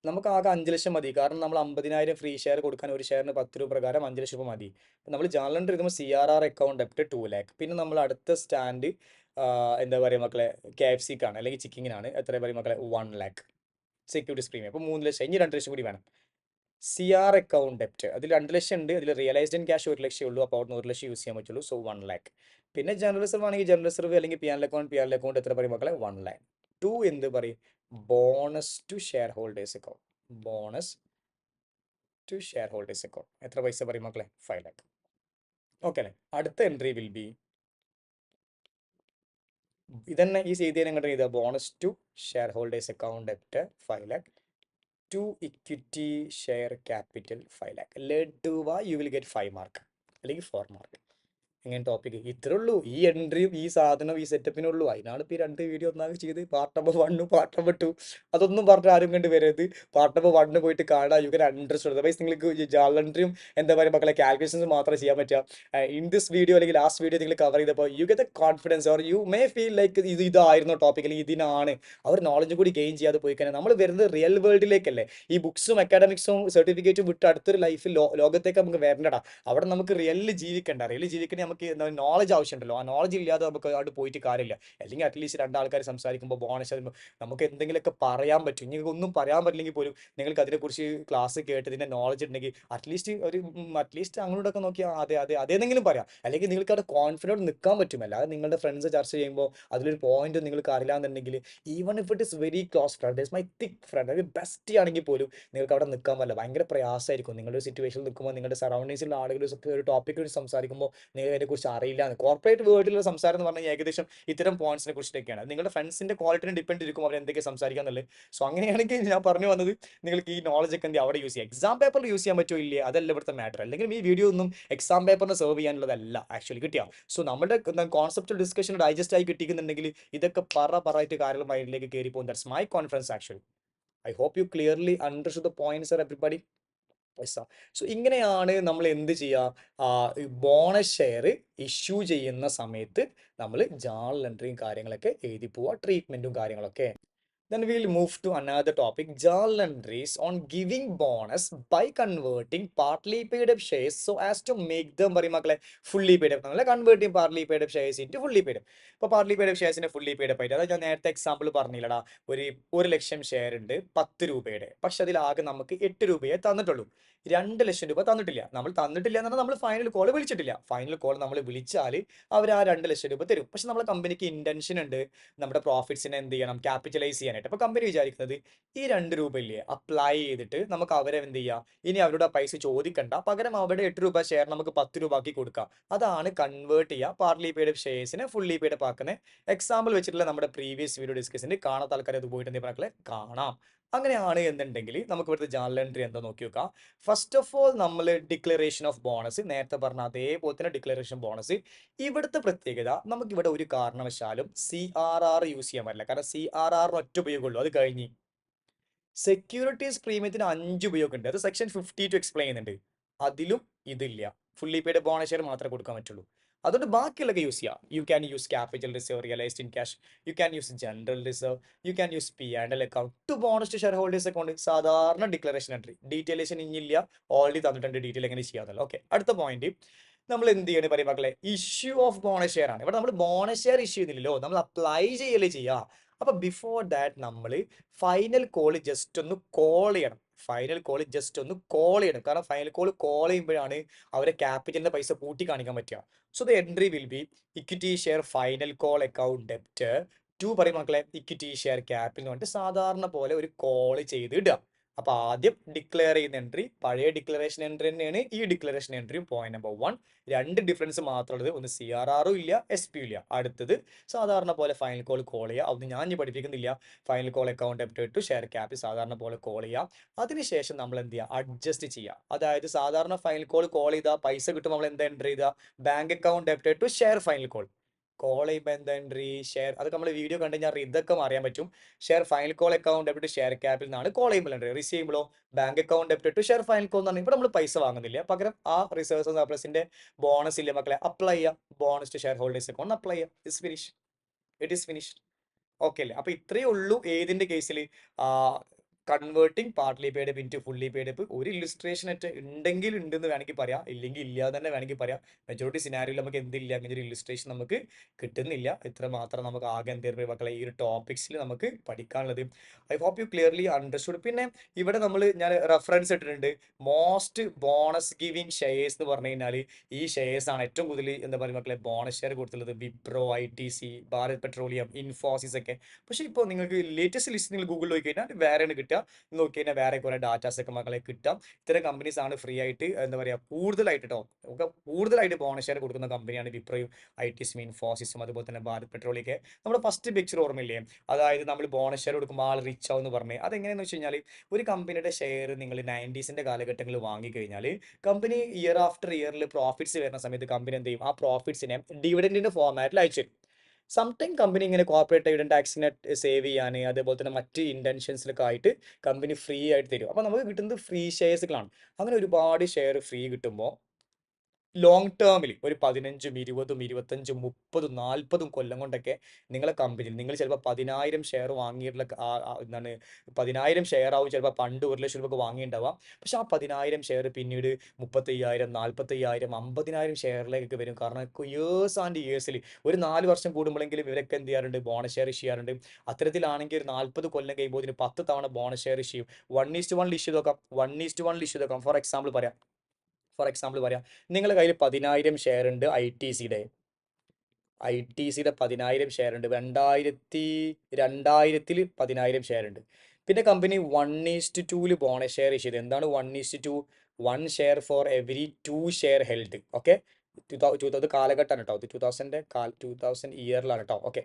നമുക്ക് ആകെ 5 ലക്ഷം മതി. കാരണം നമ്മൾ 50,000 ഫ്രീ ഷെയർ കൊടുക്കാൻ ഒരു ഷെയറിന് 10 രൂപ പ്രകാരം 5 ലക്ഷം രൂപ മതി. നമ്മൾ ജേർണൽ എൻട്രി എഴുതുമ്പോൾ CRR അക്കൗണ്ട് ഡെപ്റ്റ് 2 lakh. പിന്നെ നമ്മൾ അടുത്ത സ്റ്റാൻഡ് എന്താ പറയുക മക്കളെ, KFCക്കാണ് അല്ലെങ്കിൽ ചിക്കിങ്ങിനാണ്. എത്ര പറയും മക്കളെ, 1 lakh സെക്യൂരിറ്റീസ് പ്രീമിയം. അപ്പോൾ 3 ലക്ഷം, ഇനി 2 ലക്ഷം കൂടി വേണം. CR അക്കൗണ്ട് ഡെപ്റ്റ് അതിൽ 2 ലക്ഷം ഉണ്ട്, അതിൽ റിയലൈസ്ഡ് ഇൻ ക്യാഷ് 1 ലക്ഷം ഉള്ളൂ. അപ്പോൾ അവിടെ 1 ലക്ഷം യൂസ് ചെയ്യാൻ പറ്റുള്ളൂ. So 1 lakh. പിന്നെ ജനറൽ റിസർവ് ആണെങ്കിൽ ജനറൽ റിസർവ്, അല്ലെങ്കിൽ PL അക്കൗണ്ട് എത്ര പറയും മക്കളെ, 1 lakh. 2 എന്ത് പറയും, bonus to shareholders account. Bonus to shareholders account എത്ര പൈസ പറയും മക്കളെ, 5 lakh. ഓക്കെ അല്ലേ. അടുത്ത എൻട്രി വിൽ ബി ഇതന്നെ, ഈ ചെയ്തി എങ്ങോട്ട് ചെയ്താൽ bonus to shareholders account debit 5 lakh, to equity share capital 5 lakh. Led to വാ യു വിൽ ഗെറ്റ് 5 മാർക്ക് അല്ലെങ്കിൽ 4 മാർക്ക്. ഇങ്ങനെ ടോപ്പിക് ഇത്രേ ഉള്ളൂ. ഈ എൻട്രിയും ഈ സാധനം ഈ സെറ്റപ്പിനുള്ളൂ. അതിനാണ് ഇപ്പോൾ ഈ 2 വീഡിയോ ഒന്നാകെ ചെയ്ത് പാർട്ട് നമ്പർ 1 പാർട്ട് നമ്പർ 2 അതൊന്നും പറഞ്ഞിട്ട് ആരും കണ്ട് വരരുത്. പാർട്ട് നമ്പർ 1 പോയിട്ട് കാണുക. യു കൻ അണ്ടർസ്റ്റാൻഡ് അതർവൈസ് നിങ്ങൾക്ക് ജേർണൽ എൻട്രിയും എന്താ പറയുക മക്കളെ കാൽക്കുലേഷൻസ് മാത്രമേ ചെയ്യാൻ പറ്റുക. ഇൻ ദിസ് വീഡിയോ അല്ലെങ്കിൽ ലാസ്റ്റ് വീഡിയോ നിങ്ങൾ കവർ ചെയ്തപ്പോൾ you get A confidence or you may feel like ഇതായിരുന്നു ടോപ്പിക് അല്ലെങ്കിൽ ഇതിനാണ് അവർ നോളജ് കൂടി ഗെയിൻ ചെയ്യാതെ പോയി കഴിഞ്ഞാൽ നമ്മൾ വരുന്നത് റിയൽ വേൾഡിലേക്കല്ലേ. ഈ ബുക്സും അക്കാഡമിക്സും സർട്ടിഫിക്കറ്റും വിട്ട് അടുത്തൊരു ലൈഫിൽ ലോകത്തേക്ക് നമുക്ക് വരണ്ടടാ. അവിടെ നമുക്ക് റിയലിൽ ജീവിക്കണ്ട. റിയലിൽ ജീവിക്കണമെങ്കിൽ നമുക്ക് നോളജ് ആവശ്യമുണ്ടല്ലോ. ആ നോളജ് ഇല്ലാതെ നമുക്ക് അവിടെ പോയിട്ട് കാര്യമില്ല. അല്ലെങ്കിൽ അറ്റ്ലീസ്റ്റ് രണ്ടാൾക്കാർ സംസാരിക്കുമ്പോൾ ബോണസ് നമുക്ക് എന്തെങ്കിലുമൊക്കെ പറയാൻ പറ്റും. നിങ്ങൾക്ക് ഒന്നും പറയാൻ പറ്റില്ലെങ്കിൽ പോലും നിങ്ങൾക്ക് അതിനെക്കുറിച്ച് ക്ലാസ് കേട്ടതിൻ്റെ നോളജ് ഉണ്ടെങ്കിൽ അറ്റ്ലീസ്റ്റ് ഒരു അറ്റ്ലീസ്റ്റ് അങ്ങോട്ടൊക്കെ നോക്കിയാൽ അതെ അതെ അതേതെങ്കിലും പറയാം. അല്ലെങ്കിൽ നിങ്ങൾക്ക് അവിടെ കോൺഫിഡൻറ്റ് നിൽക്കാൻ പറ്റും. അല്ലാതെ നിങ്ങളുടെ ഫ്രണ്ട്സ് ചർച്ച ചെയ്യുമ്പോൾ അതിലൊരു പോയിന്റ് നിങ്ങൾക്ക് അറിയില്ല എന്നുണ്ടെങ്കിൽ even if it is very close friend is my thick friend അത് ബെസ്റ്റ് ആണെങ്കിൽ പോലും നിങ്ങൾക്ക് അവിടെ നിൽക്കാൻ പറ്റില്ല. ഭയങ്കര പ്രയാസമായിരിക്കും. നിങ്ങളുടെ ഒരു സിറ്റുവേഷനിൽ നിൽക്കുമ്പോൾ നിങ്ങളുടെ സറൗണ്ടിങ്സിലുള്ള ആളുകൾ ഒരു ടോപ്പിക് സംസാരിക്കുമ്പോൾ നിങ്ങൾക്ക് അതിനെക്കുറിച്ച് അറിയില്ല. കോർപ്പറേറ്റ് വേൾഡിലുള്ള സംസാരം എന്ന് പറഞ്ഞാൽ ഏകദേശം ഇത്തരം പോയിന്റ്സിനെ കുറിച്ചിട്ടൊക്കെയാണ്. നിങ്ങളുടെ ഫ്രണ്ട്സിന്റെ ക്വാളിറ്റിനെ ഡിപ്പെൻഡ് ചെയ്തിരിക്കും അവർ എന്തൊക്കെ സംസാരിക്കാന്നുള്ളത്. സോ അങ്ങനെയാണെങ്കിൽ ഞാൻ പറഞ്ഞു വന്നത് നിങ്ങൾക്ക് ഈ നോളജ് ഒക്കെ എന്ത് അവിടെ യൂസ് ചെയ്യാം. എക്സാം പേപ്പറിൽ യൂസ് ചെയ്യാൻ പറ്റുമോ ഇല്ലേ അതല്ല ഇവിടുത്തെ മാറ്റർ. അല്ലെങ്കിൽ ഈ വീഡിയോ ഒന്നും എക്സാം പേപ്പറിന് സെർവ് ചെയ്യാനുള്ളതല്ല ആക്ച്വലി കിട്ടിയ. സോ നമ്മുടെ കോൺസെപ്റ്റ് ഡിസ്കഷൻ ഡൈജസ്റ്റ് ആയി കിട്ടിക്കുന്നുണ്ടെങ്കിൽ ഇതൊക്കെ പറയിട്ട് കാര്യങ്ങൾ മൈൻഡിലേക്ക് കയറി പോകും. That's my confidence actually. I hope you clearly understood the points everybody. So ഇങ്ങനെയാണ് നമ്മൾ എന്ത് ചെയ്യുക ബോണസ് ഷെയർ ഇഷ്യൂ ചെയ്യുന്ന സമയത്ത് നമ്മൾ ജേർണൽ എൻട്രിയും കാര്യങ്ങളൊക്കെ എഴുതി പോവുക ട്രീറ്റ്മെന്റും കാര്യങ്ങളൊക്കെ. Then we'll move to another topic, journal entries on giving bonus by converting partly paid up shares so as to make them പറയും മക്കളെ fully paid up. നമ്മളെ convert ചെയ്യും partly paid up shares into fully paid up. ഇപ്പോൾ partly paid up sharesനെ fully paid up ആയിട്ട് അതായത് ഞാൻ നേരത്തെ example പറഞ്ഞില്ലടാ. ഒരു 1,00,000 ഷെയർ ഉണ്ട് 10 രൂപയുടെ. പക്ഷെ അതിലാകെ നമുക്ക് 8 രൂപയെ തന്നിട്ടുള്ളൂ. 2,00,000 രൂപ തന്നിട്ടില്ല. നമ്മൾ തന്നിട്ടില്ല എന്ന് പറഞ്ഞാൽ നമ്മൾ ഫൈനൽ കോൾ വിളിച്ചിട്ടില്ല. ഫൈനൽ കോൾ നമ്മൾ വിളിച്ചാൽ അവർ ആ 2,00,000 രൂപ തരും. പക്ഷെ നമ്മളെ കമ്പനിക്ക് ഇന്റൻഷൻ ഉണ്ട് നമ്മുടെ പ്രോഫിറ്റ്സിനെ എന്ത് ചെയ്യണം ക്യാപിറ്റലൈസ് ചെയ്യാനായിട്ട്. അപ്പോൾ കമ്പനി വിചാരിക്കുന്നത് ഈ 2 രൂപ ഇല്ലേ അപ്ലൈ ചെയ്തിട്ട് നമുക്ക് അവരെ എന്ത് ചെയ്യാം ഇനി അവരുടെ പൈസ ചോദിക്കണ്ട പകരം അവിടെ 8 രൂപ ഷെയർ നമുക്ക് 10 രൂപ ആക്കി കൊടുക്കാം. അതാണ് കൺവേർട്ട് ചെയ്യുക പാർട്ലി പെയ്ഡ് ഷെയർസിനെ ഫുള്ളി പെയ്ഡ് ആക്കുന്നത്. എക്സാമ്പിൾ വെച്ചിട്ടുള്ള നമ്മുടെ പ്രീവിയസ് വീഡിയോ ഡിസ്കഷൻ്റെ കാണാത്ത ആൾക്കാർ അത് പോയിട്ട് എന്തെങ്കിലും മക്കളെ കാണാം. അങ്ങനെയാണ് എന്നുണ്ടെങ്കിൽ നമുക്ക് ഇവിടുത്തെ ജേർണൽ എൻട്രി എന്താ നോക്കി നോക്കാം. ഫസ്റ്റ് ഓഫ് ഓൾ നമ്മൾ ഡിക്ലറേഷൻ ഓഫ് ബോണസ് നേരത്തെ പറഞ്ഞ അതേപോലെ തന്നെ ഡിക്ലറേഷൻ ബോണസ്. ഇവിടുത്തെ പ്രത്യേകത നമുക്കിവിടെ ഒരു കാരണവശാലും CRR യൂസ് ചെയ്യാൻ പറ്റില്ല. കാരണം CRR ഒറ്റ ഉപയോഗമുള്ളൂ. അത് കഴിഞ്ഞ് സെക്യൂരിറ്റീസ് പ്രീമിയത്തിന് 5 ഉപയോഗമുണ്ട്. അത് സെക്ഷൻ 52 എക്സ്പ്ലെയിൻ ചെയ്യുന്നുണ്ട്. അതിലും ഇതില്ല. ഫുള്ളി പെയ്ഡ് ബോണസ് ഷെയർ മാത്രമേ കൊടുക്കാൻ പറ്റുള്ളൂ. അതുകൊണ്ട് ബാക്കിയുള്ളതൊക്കെ യൂസ് ചെയ്യാം. You can use capital reserve realised in cash. You can use general reserve. You can use P&L account to bonus to shareholders account. സാധാരണ ഡിക്ലറേഷൻ എൻട്രി ഡീറ്റെയിലേഷൻ ഇനിയില്ല. Already തന്നിട്ടുണ്ട് ഡീറ്റെയിൽ എങ്ങനെ ചെയ്യാന്നല്ലോ. ഓക്കെ, അടുത്ത പോയിന്റ് നമ്മൾ എന്ത് ചെയ്യണേ പറയും മക്കളെ ഇഷ്യൂ ഓഫ് ബോണസ് ഷെയർ ആണ്. ഇവിടെ നമ്മൾ ബോണസ് ഷെയർ ഇഷ്യൂ ചെയ്യുന്നില്ലല്ലോ, നമ്മൾ അപ്ലൈ ചെയ്യല്ലേ ചെയ്യുക. അപ്പൊ ബിഫോർ ദാറ്റ് നമ്മൾ ഫൈനൽ കോൾ ജസ്റ്റ് ഒന്ന് കോൾ ചെയ്യണം. ഫൈനൽ കോൾ ജസ്റ്റ് ഒന്ന് കോൾ ചെയ്യണം. കാരണം ഫൈനൽ കോൾ ചെയ്യുമ്പോഴാണ് അവരെ ക്യാപിറ്റലിന്റെ പൈസ കൂട്ടി കാണിക്കാൻ പറ്റുക. So the entry will be equity share final call account debit to പറയും മക്കളെ ഇക്വിറ്റി ഷെയർ ക്യാപിറ്റൽ എന്ന് പറഞ്ഞിട്ട് സാധാരണ പോലെ ഒരു കോൾ ചെയ്ത് ഇടുക. അപ്പൊ ആദ്യം ഡിക്ലെയർ ചെയ്യുന്ന എൻട്രി പഴയ ഡിക്ലറേഷൻ എൻട്രി തന്നെയാണ് ഈ ഡിക്ലറേഷൻ എൻട്രിയും. പോയിന്റ് നമ്പർ 1 രണ്ട് ഡിഫറൻസ് മാത്രമുള്ളത്, ഒന്ന് CRR ഇല്ല SP ഇല്ല. അടുത്തത് സാധാരണ പോലെ ഫൈനൽ കോൾ ചെയ്യുക. അതൊന്നും ഞാൻ ഇനി പഠിപ്പിക്കുന്നില്ല. Final call account debit to share capital സാധാരണ പോലെ കോൾ ചെയ്യുക. അതിനുശേഷം നമ്മൾ എന്ത് ചെയ്യുക അഡ്ജസ്റ്റ് ചെയ്യുക. അതായത് സാധാരണ ഫൈനൽ കോൾ ചെയ്താൽ പൈസ കിട്ടും. നമ്മൾ എന്താ എൻ്റർ ചെയ്താൽ bank account debit to share final call ചെയ്യുമ്പോൾ എന്താ എൻട്രി ഷെയർ. അതൊക്കെ നമ്മൾ വീഡിയോ കണ്ടു കഴിഞ്ഞാൽ ഇതൊക്കെ അറിയാൻ പറ്റും. Share final call account debit share capital എന്നാണ് കോൾ ചെയ്യുമ്പോൾ എൻട്രി. റിസീവ് ചെയ്യുമ്പോഴോ bank account debit to share final call എന്ന് പറഞ്ഞാൽ ഇപ്പോൾ നമ്മൾ പൈസ വാങ്ങുന്നില്ല. പകരം ആ റിസർവ്സ് ആൻഡ് സർപ്ലസിന്റെ ബോണസ് ഇല്ല മക്കളെ അപ്ലൈ ചെയ്യുക. Bonus to shareholders account apply ചെയ്യുക. It is finish. ഓക്കെ അല്ലേ? അപ്പൊ ഇത്രയേ ഉള്ളൂ ഏതിന്റെ കേസിൽ converting partly paid up into fully paid up. ഒരു ഇല്ലുസ്ട്രേഷൻ ആയിട്ട് ഉണ്ടെങ്കിൽ ഉണ്ടെന്ന് വേണമെങ്കിൽ പറയാം, ഇല്ലെങ്കിൽ ഇല്ലാതെ തന്നെ വേണമെങ്കിൽ പറയാം. മെജോറിറ്റി സിനാരിയിൽ നമുക്ക് എന്തില്ല അങ്ങനെ ഒരു ഇല്ലുസ്ട്രേഷൻ നമുക്ക് കിട്ടുന്നില്ല. ഇത്ര മാത്രം നമുക്ക് ആകെ എന്തെങ്കിലും മക്കളെ ഈ ഒരു ടോപ്പിക്സിൽ നമുക്ക് പഠിക്കാനുള്ളത്. I hope you clearly understood. പിന്നെ ഇവിടെ ഞാൻ റെഫറൻസ് ഇട്ടിട്ടുണ്ട്. മോസ്റ്റ് ബോണസ് ഗിവിംഗ് ഷെയർസ് എന്ന് പറഞ്ഞു കഴിഞ്ഞാൽ ഈ ഷെയർസ് ആണ് ഏറ്റവും കൂടുതൽ എന്താ പറയുക മക്കളെ ബോണസ് ഷെയർ കൊടുത്തുള്ളത്. വിപ്രോ, ITC, ഭാരത് പെട്രോളിയം, ഇൻഫോസിസ് ഒക്കെ. പക്ഷേ ഇപ്പോൾ നിങ്ങൾക്ക് ലേറ്റസ്റ്റ് ലിസ്റ്റ് നിങ്ങൾ ഗൂഗിളിൽ പോയി കഴിഞ്ഞാൽ വേറെയാണ് കിട്ടുക. കിട്ടുക. നോക്കി കഴിഞ്ഞാൽ വേറെ കുറെ ഡാറ്റാസ് ഒക്കെ മക്കളെ കിട്ടാം. ഇത്തരം കമ്പനീസ് ആണ് ഫ്രീ ആയിട്ട് എന്താ പറയുക കൂടുതലായിട്ട് കേട്ടോ ഒക്കെ കൂടുതലായിട്ട് ബോണസ് ഷെയർ കൊടുക്കുന്ന കമ്പനിയാണ് വിപ്രോയും ITSM ഇൻഫോസിസും അതുപോലെ തന്നെ ഭാരത് പെട്രോളിയൊക്കെ. നമ്മുടെ ഫസ്റ്റ് പിക്ചർ ഓർമ്മയില്ലേ, അതായത് നമ്മൾ ബോണസ് ഷെയർ കൊടുക്കുമ്പോൾ ആൾ റിച്ച് ആവും എന്ന് പറഞ്ഞ്. അതെങ്ങനെയാണെന്ന് വെച്ച് കഴിഞ്ഞാൽ ഒരു കമ്പനിയുടെ ഷെയർ നിങ്ങൾ 90s കാലഘട്ടങ്ങളിൽ വാങ്ങിക്കഴിഞ്ഞാൽ കമ്പനി ഇയർ ആഫ്റ്റർ ഇയറിൽ പ്രോഫിറ്റ്സ് വരുന്ന സമയത്ത് കമ്പനി എന്ത് ചെയ്യും, ആ പ്രോഫിറ്റ്സിനെ ഡിവിഡൻഡിന്റെ ഫോർമാറ്റിൽ അയച്ചു തരും. സംടൈം കമ്പനി ഇങ്ങനെ കോർപ്പറേറ്റ് ഡിവിഡൻഡ് ടാക്സിനെ സേവ് ചെയ്യാൻ അതേപോലെ തന്നെ മറ്റ് ഇന്റൻഷൻസിലൊക്കെ ആയിട്ട് കമ്പനി ഫ്രീ ആയിട്ട് തരും. അപ്പോൾ നമുക്ക് കിട്ടുന്നത് ഫ്രീ ഷെയർസുകളാണ്. അങ്ങനെ ഒരുപാട് ഷെയർ ഫ്രീ കിട്ടുമ്പോൾ ലോങ് ടേമിൽ ഒരു 15ഉം 20ഉം 25ഉം 30ഉം 40ഉം കൊല്ലം കൊണ്ടൊക്കെ നിങ്ങളെ കമ്പനിയിൽ നിങ്ങൾ ചിലപ്പോൾ 10,000 ഷെയർ വാങ്ങിയിട്ടുള്ള എന്താണ് 10,000 ഷെയർ ആവും ചിലപ്പോൾ പണ്ട് 1,00,000 രൂപക്ക് വാങ്ങിയിട്ടുണ്ടാവാം. പക്ഷെ ആ 10,000 ഷെയർ പിന്നീട് 35,000 45,000 50,000 ഷെയറിലേക്ക് വരും. കാരണം ഇയേഴ്സ് ആൻഡ് ഇയേഴ്സിൽ ഒരു 4 വർഷം കൂടുമ്പോഴെങ്കിലും ഇവരൊക്കെ എന്ത് ചെയ്യാറുണ്ട്, ബോണസ് ഷെയർ ഇഷ്യൂ ചെയ്യാറുണ്ട്. അത്തരത്തിലാണെങ്കിൽ ഒരു 40 കൊല്ലം കഴിയുമ്പോൾ 10 തവണ ബോണസ് ഷെയർ ഇഷ്യൂ 1:1 ഇഷ്യൂ നോക്കാം. 1:1 ഇഷ്യൂ നോക്കാം. ഫോർ എക്സാമ്പിൾ പറയാം, നിങ്ങളുടെ കയ്യിൽ 10,000 ഷെയർ ഉണ്ട് ഐ ടി സിയുടെ 10,000 ഷെയർ ഉണ്ട്. 2000-ൽ 10,000 ഷെയർ ഉണ്ട്. പിന്നെ കമ്പനി 1:2 ബോണസ് ഷെയർ ഇഷ്യൂ ചെയ്ത്. എന്താണ് 1:2? 1 share for every 2 share held. Okay, 2000 കാലഘട്ടമാണ് കേട്ടോ, 2000 ഇയറിലാണ് കേട്ടോ. ഓക്കെ,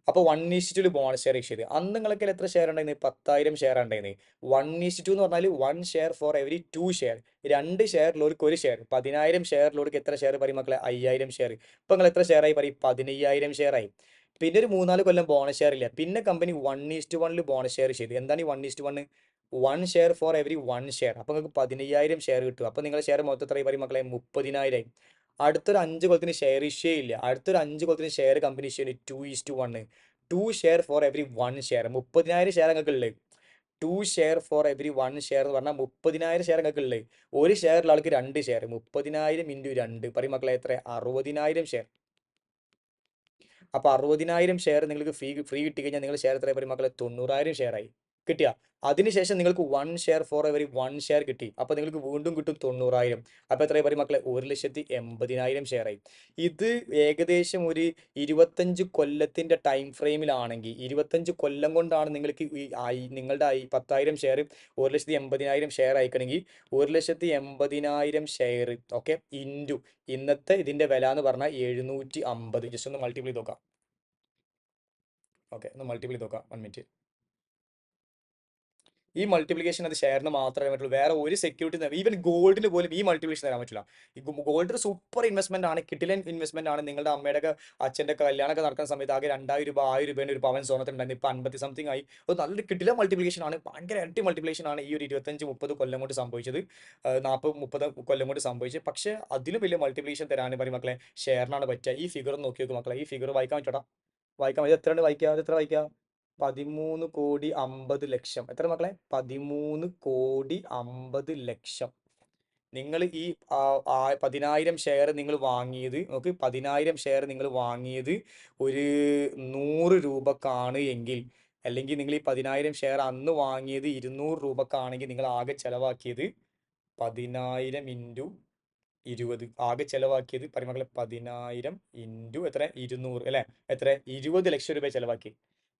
അപ്പോൾ 1:2 ബോണസ് ഷെയർ ഇഷ്യൂ ചെയ്ത്. അന്ന് നിങ്ങൾക്ക് എത്ര ഷെയർ ഉണ്ടായിരുന്നു? 10,000 ഷെയർ ഉണ്ടായിരുന്നത്. 1:2 എന്ന് പറഞ്ഞാൽ 1 share for every 2 share. 2 ഷെയറിലോർക്ക് 1 share. 10,000 ഷെയറിലോർക്ക് എത്ര ഷെയർ പറയും മക്കളെ? 5,000 ഷെയർ. ഇപ്പൊ നിങ്ങൾ എത്ര ഷെയർ ആയി പറയും? 15,000 ഷെയർ ആയി. പിന്നെ ഒരു 3-4 കൊല്ലം ബോണസ് ഷെയർ ഇല്ല. പിന്നെ കമ്പനി 1:1 ബോണസ് ഷെയർ ചെയ്ത്. എന്താണ് ഈ 1:1? 1 ഷെയർ ഫോർ എവറി 1 ഷെയർ. അപ്പൊ നിങ്ങൾക്ക് 15,000 ഷെയർ കിട്ടും. അപ്പൊ നിങ്ങളുടെ ഷെയർ മൊത്തം എത്ര പറയും മക്കളെ? 30,000 ആയി. അടുത്തൊരു 5 കൊല്ലത്തിന് ഷെയർ ഇഷ്യൂ ഇല്ല. അടുത്തൊരു 5 കൊല്ലത്തിന് share company issue 2:1. 2 share for every 1 share. 30,000 share നിങ്ങൾക്ക് ഉള്ളത്. 2 ഷെയർ ഫോർ എവറി 1 ഷെയർ എന്ന് പറഞ്ഞാൽ 30,000 ഷെയർ നിങ്ങൾക്ക് ഉള്ളത്. ഒരു ഷെയറിൽ ആൾക്ക് 2 ഷെയർ. 30,000 ഇൻറ്റു 2 പറയും മക്കളെ എത്ര? 60,000 ഷെയർ. അപ്പോൾ 60,000 ഷെയർ നിങ്ങൾക്ക് ഫ്രീ കിട്ടി കഴിഞ്ഞാൽ നിങ്ങൾ ഷെയർ എത്ര പറയും മക്കളെ? 90,000 ഷെയർ ആയി. കിട്ടിയ അതിനുശേഷം നിങ്ങൾക്ക് 1 ഷെയർ ഫോർ എവറി 1 ഷെയർ കിട്ടി. അപ്പോൾ നിങ്ങൾക്ക് വീണ്ടും കിട്ടും 90,000. അപ്പോൾ എത്ര പറയും മക്കളെ? 1,80,000 ഷെയർ ആയി. ഇത് ഏകദേശം ഒരു 25 കൊല്ലത്തിന്റെ ടൈം ഫ്രെയിമിലാണെങ്കിൽ 25 കൊല്ലം കൊണ്ടാണ് നിങ്ങൾക്ക് നിങ്ങളുടെ 10,000 ഷെയർ 1,80,000 ഷെയർ അയക്കണമെങ്കിൽ 1,80,000 ഷെയർ ഓക്കെ ഇൻറ്റു ഇന്നത്തെ ഇതിന്റെ വില എന്ന് പറഞ്ഞാൽ 750. ജസ്റ്റ് ഒന്ന് മൾട്ടിപ്ലൈ ചെയ്ത് നോക്കാം. ഓക്കെ, ഒന്ന് മൾട്ടിപ്ലൈ ചെയ്ത് നോക്കാം. 1 മിനിറ്റ്. ഈ മൾട്ടിപ്ലിക്കേഷൻ അത് ഷെയറിന് മാത്രമേ പറ്റുള്ളൂ. വേറെ ഒരു സെക്യൂരിറ്റി, ഈവൻ ഗോൾഡിന് പോലും ഈ മൾട്ടിപ്ലിക്കേഷൻ തരാൻ പറ്റില്ല. ഈ ഗോൾഡ് ഒരു സൂപ്പർ ഇൻവെസ്റ്റ്മെന്റ് ആണ്, കിടിലൻ ഇൻവെസ്റ്റ്മെന്റ് ആണ്. നിങ്ങളുടെ അമ്മയുടെ ഒക്കെ അച്ഛൻ്റെ ഒക്കെ കല്യാണമൊക്കെ നടക്കുന്ന സമയത്ത് ആകെ 2,000 രൂപ 1,000 രൂപേൻ്റെ ഒരു പവൻ സ്വർണ്ണത്തിനുണ്ടായിരുന്നു. ഇപ്പോൾ 50 സംതിങ് ആയി. അത് നല്ലൊരു കിടിലൻ മൾട്ടിപ്ലിക്കേഷൻ ആണ്. ഭയങ്കര ഇരട്ടി മൾട്ടിപ്ലിക്കേഷൻ ആണ് ഈ ഒരു 25-30 കൊല്ലം കൊണ്ട് സംഭവിച്ചത്. 40-30 കൊല്ലം കൊണ്ട് സംഭവിച്ചത്. പക്ഷേ അതിലും വലിയ മൾട്ടിപ്ലിക്കേഷൻ തരാൻ പറയും മക്കളെ ഷെയറിനാണ് പറ്റുക. ഈ ഫിഗർ നോക്കി നോക്കും മക്കളെ. ഈ ഫിഗർ വായിക്കാൻ പറ്റോടാ? വായിക്കാൻ പറ്റും. എത്രയാണ് വായിക്കുക? അത് എത്ര വായിക്കുക? 13,50,00,000. എത്ര മക്കളെ? 13,50,00,000. നിങ്ങൾ ഈ 10,000 ഷെയർ നിങ്ങൾ വാങ്ങിയത് നോക്ക്, 10,000 ഷെയർ നിങ്ങൾ വാങ്ങിയത് ഒരു 100 രൂപക്കാണ് എങ്കിൽ, അല്ലെങ്കിൽ നിങ്ങൾ ഈ 10,000 ഷെയർ അന്ന് വാങ്ങിയത് 200 രൂപക്കാണെങ്കിൽ നിങ്ങൾ ആകെ ചെലവാക്കിയത് 10,000 ഇൻറ്റു 20. ആകെ ചെലവാക്കിയത് പരിമക്കളെ 10,000 ഇൻറ്റു എത്ര? 200 അല്ലേ? എത്ര? 20 ലക്ഷം രൂപ ചെലവാക്കി.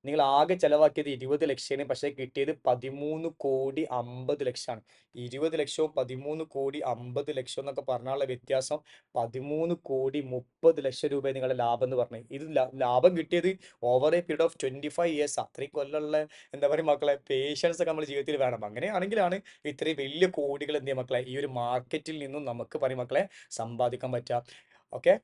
നിങ്ങൾ ആകെ ചെലവാക്കിയത് 20 ലക്ഷമാണ്. പക്ഷേ കിട്ടിയത് 13,50,00,000. 20 ലക്ഷവും 13,50,00,000 എന്നൊക്കെ പറഞ്ഞാലുള്ള വ്യത്യാസം 13,30,00,000 രൂപ നിങ്ങളുടെ ലാഭം എന്ന് പറഞ്ഞത്. ഇത് ലാഭം കിട്ടിയത് over A period of 25 years. അത്രയും കൊല്ലമുള്ള എന്താ പറയുക മക്കളെ, പേഷ്യൻസ് ഒക്കെ നമ്മുടെ ജീവിതത്തിൽ വേണം. അങ്ങനെയാണെങ്കിലാണ് ഇത്രയും വലിയ കോടികൾ എന്ത് ചെയ്യുക മക്കളെ, ഈ ഒരു മാർക്കറ്റിൽ നിന്നും നമുക്ക് പറയും മക്കളെ സമ്പാദിക്കാൻ പറ്റുക. Okay,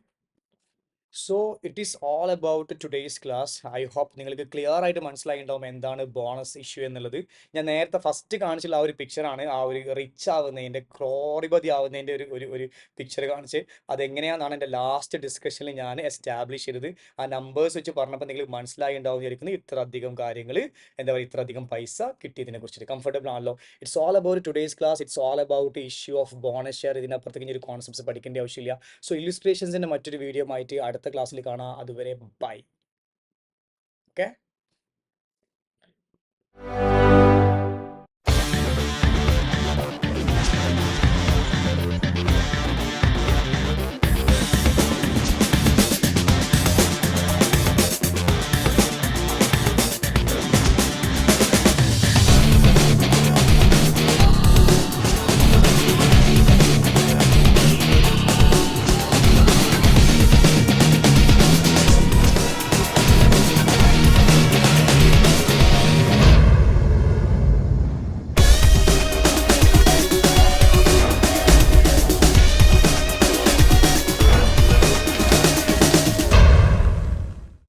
so it is all about today's class. I hope നിങ്ങൾക്ക് ക്ലിയർ ആയിട്ട് മനസ്സിലായിട്ടുണ്ടാവും എന്താണ് ബോണസ് ഇഷ്യൂ എന്നുള്ളത്. ഞാൻ നേരത്തെ ഫസ്റ്റ് കാണിച്ചുള്ള ആ ഒരു പിക്ചറാണ്, ആ ഒരു റിച്ച് ആവുന്നതിൻ്റെ, ക്രോറിപതി ആവുന്നതിൻ്റെ ഒരു പിക്ചർ കാണിച്ച്. അതെങ്ങനെയാണെന്നാണ് എൻ്റെ ലാസ്റ്റ് ഡിസ്കഷനിൽ ഞാൻ എസ്റ്റാബ്ലിഷ് ചെയ്തത്. ആ നമ്പേഴ്സ് വെച്ച് പറഞ്ഞപ്പോൾ നിങ്ങൾക്ക് മനസ്സിലായി ഉണ്ടാവും വിചാരിക്കുന്നത്. ഇത്ര അധികം കാര്യങ്ങൾ എന്താ പറയുക, ഇത്ര അധികം പൈസ കിട്ടിയതിനെ കുറിച്ചിട്ട് കംഫർട്ടബിൾ ആണല്ലോ. It's all about today's class. It's all about issue of bonus share. ഇതിനപ്പുറത്തേക്ക് ഇനി ഒരു കോൺസെപ്റ്റ്സ് പഠിക്കേണ്ട ആവശ്യമില്ല. സോ ഇല്ലുസ്ട്രേഷൻസിൻ്റെ മറ്റൊരു വീഡിയോ ആയിട്ട് അടുത്ത ക്ലാസ്സിൽ കാണാം. അതുവരെ ബൈ. ഓക്കെ.